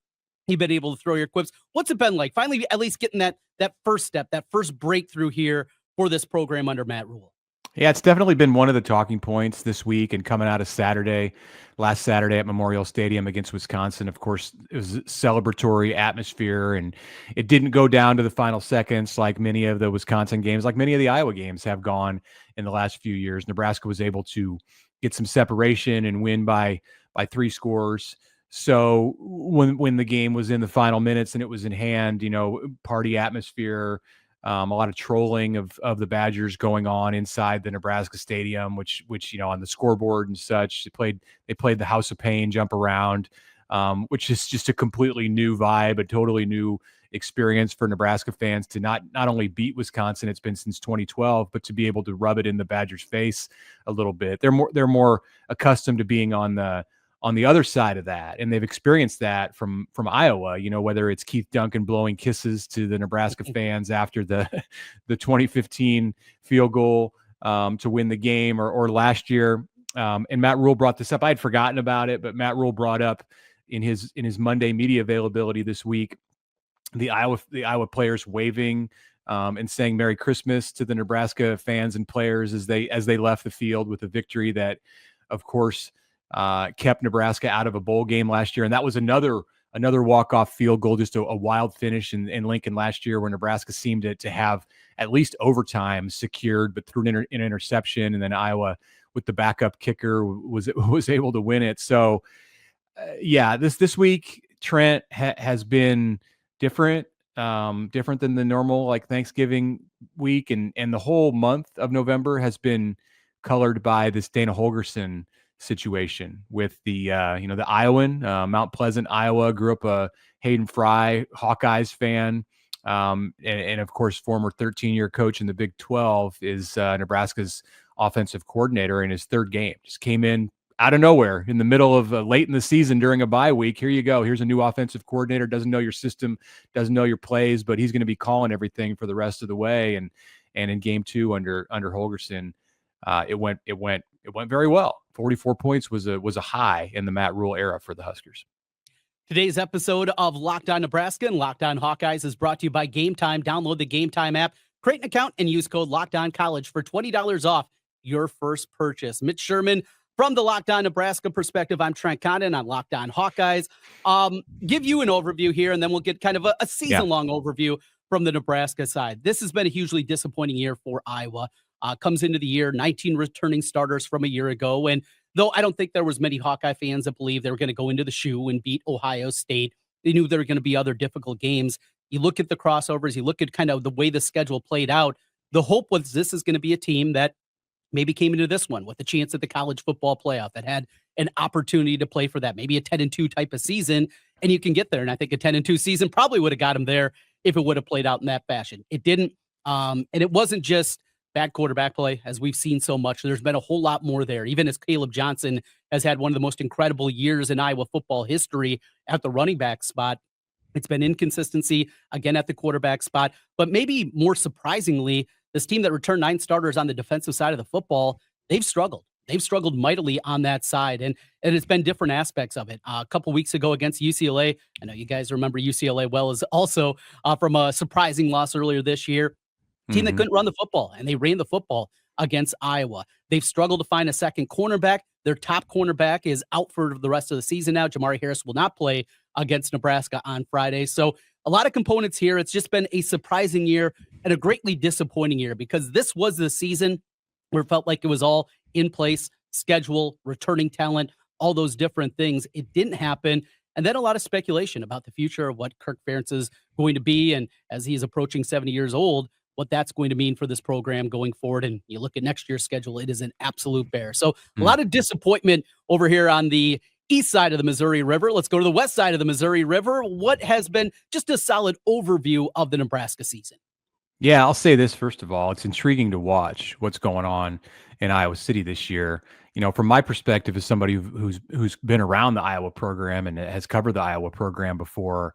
you've been able to throw your quips. What's it been like? Finally, at least getting that first step, that first breakthrough here for this program under Matt Rule. Yeah, it's definitely been one of the talking points this week and coming out of last Saturday at Memorial Stadium against Wisconsin. Of course, it was a celebratory atmosphere, and it didn't go down to the final seconds like many of the Wisconsin games, like many of the Iowa games have gone in the last few years. Nebraska was able to get some separation and win by 3 scores. So when the game was in the final minutes and it was in hand, party atmosphere, a lot of trolling of the Badgers going on inside the Nebraska stadium, which on the scoreboard and such, they played the House of Pain jump around, which is just a completely new vibe, a totally new experience for Nebraska fans to not only beat Wisconsin, it's been since 2012, but to be able to rub it in the Badgers' face a little bit. They're more accustomed to being on the other side of that, and they've experienced that from Iowa, whether it's Keith Duncan blowing kisses to the Nebraska fans after the 2015 field goal to win the game, or last year. And Matt Rule brought this up. I had forgotten about it, but Matt Rule brought up in his Monday media availability this week, the Iowa players waving and saying Merry Christmas to the Nebraska fans and players as they left the field with a victory that, of course, kept Nebraska out of a bowl game last year. And that was another walk-off field goal, just a wild finish in Lincoln last year, where Nebraska seemed to have at least overtime secured, but through an interception, and then Iowa with the backup kicker was able to win it. So this week, Trent has been different, different than the normal like Thanksgiving week, and the whole month of November has been colored by this Dana Holgerson situation with the the Iowan, Mount Pleasant, Iowa. Grew up a Hayden Fry Hawkeyes fan, and of course former 13-year coach in the Big 12 is Nebraska's offensive coordinator in his third game. Just came in out of nowhere in the middle of late in the season during a bye week. Here you go. Here's a new offensive coordinator, doesn't know your system, doesn't know your plays, but he's going to be calling everything for the rest of the way. And in game 2 under Holgerson, it went very well. 44 points was a high in the Matt Rule era for the Huskers. Today's episode of Locked On Nebraska and Locked On Hawkeyes is brought to you by Game Time. Download the Game Time app, create an account, and use code Locked On College for $20 off your first purchase. Mitch Sherman from the Locked On Nebraska perspective. I'm Trent Condon on Locked On Hawkeyes. Give you an overview here, and then we'll get kind of a season-long overview from the Nebraska side. This has been a hugely disappointing year for Iowa. Comes into the year, 19 returning starters from a year ago. And though I don't think there was many Hawkeye fans that believed they were going to go into the shoe and beat Ohio State, they knew there were going to be other difficult games. You look at the crossovers, you look at kind of the way the schedule played out. The hope was this is going to be a team that maybe came into this one with a chance at the college football playoff, that had an opportunity to play for that, maybe a 10-2 type of season, and you can get there. And I think a 10-2 season probably would have got them there if it would have played out in that fashion. It didn't. And it wasn't just bad quarterback play, as we've seen so much. There's been a whole lot more there, even as Caleb Johnson has had one of the most incredible years in Iowa football history at the running back spot. It's been inconsistency again at the quarterback spot, but maybe more surprisingly, this team that returned 9 starters on the defensive side of the football, they've struggled. They've struggled mightily on that side, and it's been different aspects of it. A couple weeks ago against UCLA, I know you guys remember UCLA well, as also from a surprising loss earlier this year. Team that couldn't run the football, and they ran the football against Iowa. They've struggled to find a second cornerback. Their top cornerback is out for the rest of the season now. Jamari Harris will not play against Nebraska on Friday. So a lot of components here. It's just been a surprising year and a greatly disappointing year, because this was the season where it felt like it was all in place, schedule, returning talent, all those different things. It didn't happen. And then a lot of speculation about the future of what Kirk Ferentz is going to be. And as he's approaching 70 years old, what that's going to mean for this program going forward. And you look at next year's schedule, it is an absolute bear. So a lot of disappointment over here on the east side of the Missouri River. Let's go to the west side of the Missouri River. What has been just a solid overview of the Nebraska season? Yeah, I'll say this first of all. It's intriguing to watch what's going on in Iowa City this year. You know, from my perspective as somebody who's been around the Iowa program and has covered the Iowa program before,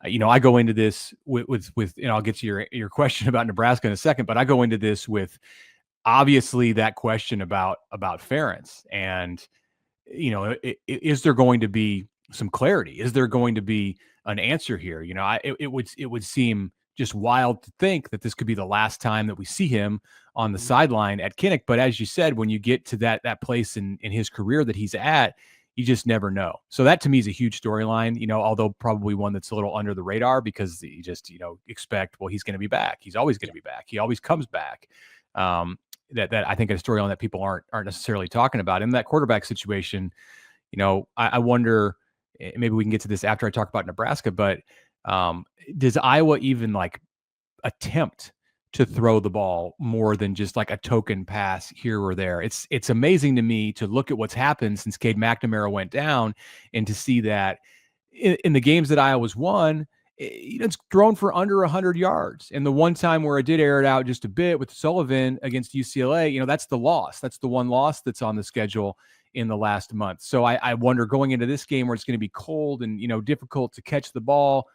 you know, I go into this with and I'll get to your question about Nebraska in a second, but I go into this with obviously that question about Ferentz, and you know, is there going to be some clarity? Is there going to be an answer here? You know, it would seem just wild to think that this could be the last time that we see him on the sideline at Kinnick. But as you said, when you get to that place in his career that he's at, you just never know. So that to me is a huge storyline, you know, although probably one that's a little under the radar, because you just, you know, expect, well, he's going to be back. He's always going to be back. He always comes back. That I think a storyline that people aren't necessarily talking about. In that quarterback situation, you know, I wonder, maybe we can get to this after I talk about Nebraska, but does Iowa even like attempt to throw the ball more than just like a token pass here or there? It's amazing to me to look at what's happened since Cade McNamara went down, and to see that in the games that Iowa's won, it's thrown for under 100 yards. And the one time where it did air it out just a bit with Sullivan against UCLA, you know, that's the loss. That's the one loss that's on the schedule in the last month. So I wonder, going into this game where it's going to be cold and, you know, difficult to catch the ball,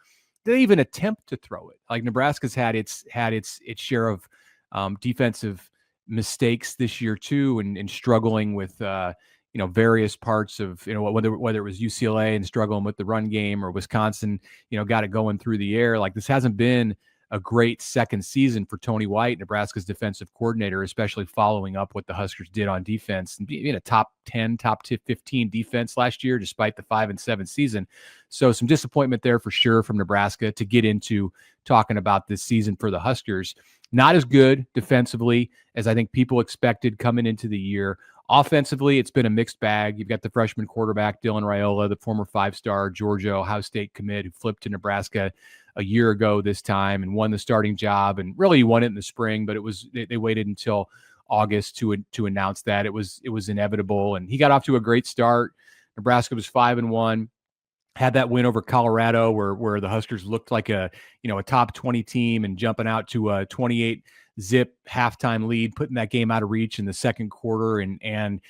do they even attempt to throw it? Like Nebraska's had its share of defensive mistakes this year too, and struggling with you know, various parts of, you know, whether it was UCLA and struggling with the run game, or Wisconsin, you know, got it going through the air. Like, this hasn't been a great second season for Tony White, Nebraska's defensive coordinator, especially following up what the Huskers did on defense and being a top 10, top 15 defense last year, despite the 5-7 season. So some disappointment there for sure from Nebraska. To get into talking about this season for the Huskers, not as good defensively as I think people expected coming into the year. Offensively, it's been a mixed bag. You've got the freshman quarterback, Dylan Raiola, the former 5-star Georgia Ohio State commit who flipped to Nebraska a year ago this time and won the starting job, and really won it in the spring, but they waited until August to announce that. It was inevitable, and he got off to a great start. Nebraska was 5-1. Had that win over Colorado where the Huskers looked like a top 20 team and jumping out to a 28-zip halftime lead, putting that game out of reach in the second quarter, and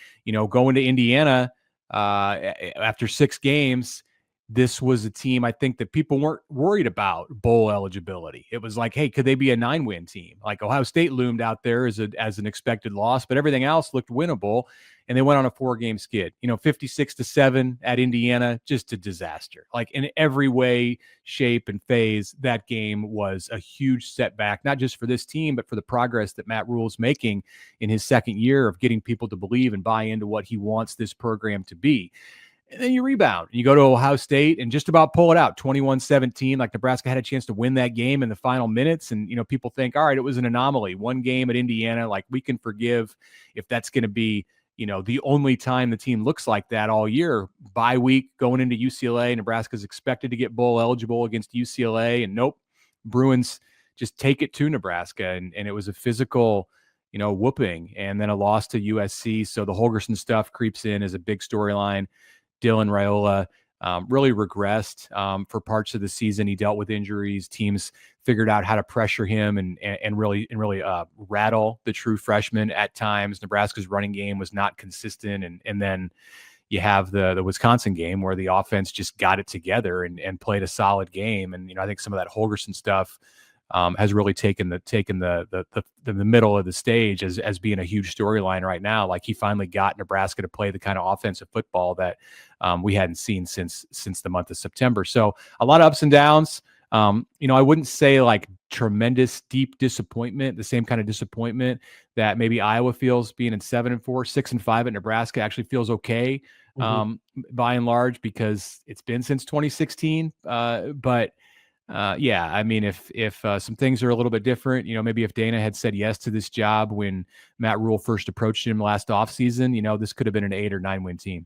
going to Indiana after 6 games. This was a team I think that people weren't worried about bowl eligibility. It was like, hey, could they be a 9-win team? Like Ohio State loomed out there as an expected loss, but everything else looked winnable. And they went on a 4-game skid, 56-7 at Indiana, just a disaster. Like in every way, shape, and phase, that game was a huge setback, not just for this team, but for the progress that Matt Rule's making in his second year of getting people to believe and buy into what he wants this program to be. And then you rebound. You go to Ohio State and just about pull it out, 21-17. Like Nebraska had a chance to win that game in the final minutes. And, people think, all right, it was an anomaly. One game at Indiana, like we can forgive if that's going to be, the only time the team looks like that all year. Bye week going into UCLA, Nebraska's expected to get bowl eligible against UCLA. And nope, Bruins just take it to Nebraska. And it was a physical, whooping, and then a loss to USC. So the Holgorsen stuff creeps in as a big storyline. Dylan Raiola really regressed for parts of the season. He dealt with injuries. Teams figured out how to pressure him and really rattle the true freshman at times. Nebraska's running game was not consistent, and then you have the Wisconsin game where the offense just got it together and played a solid game. And I think some of that Holgorsen stuff has really taken the middle of the stage as being a huge storyline right now. Like he finally got Nebraska to play the kind of offensive football that we hadn't seen since the month of September. So a lot of ups and downs. I wouldn't say like tremendous deep disappointment, the same kind of disappointment that maybe Iowa feels being in 7-4, 6-5 at Nebraska actually feels okay by and large because it's been since 2016. But I mean, if some things are a little bit different, maybe if Dana had said yes to this job when Matt Rule first approached him last offseason, this could have been an 8 or 9 win team.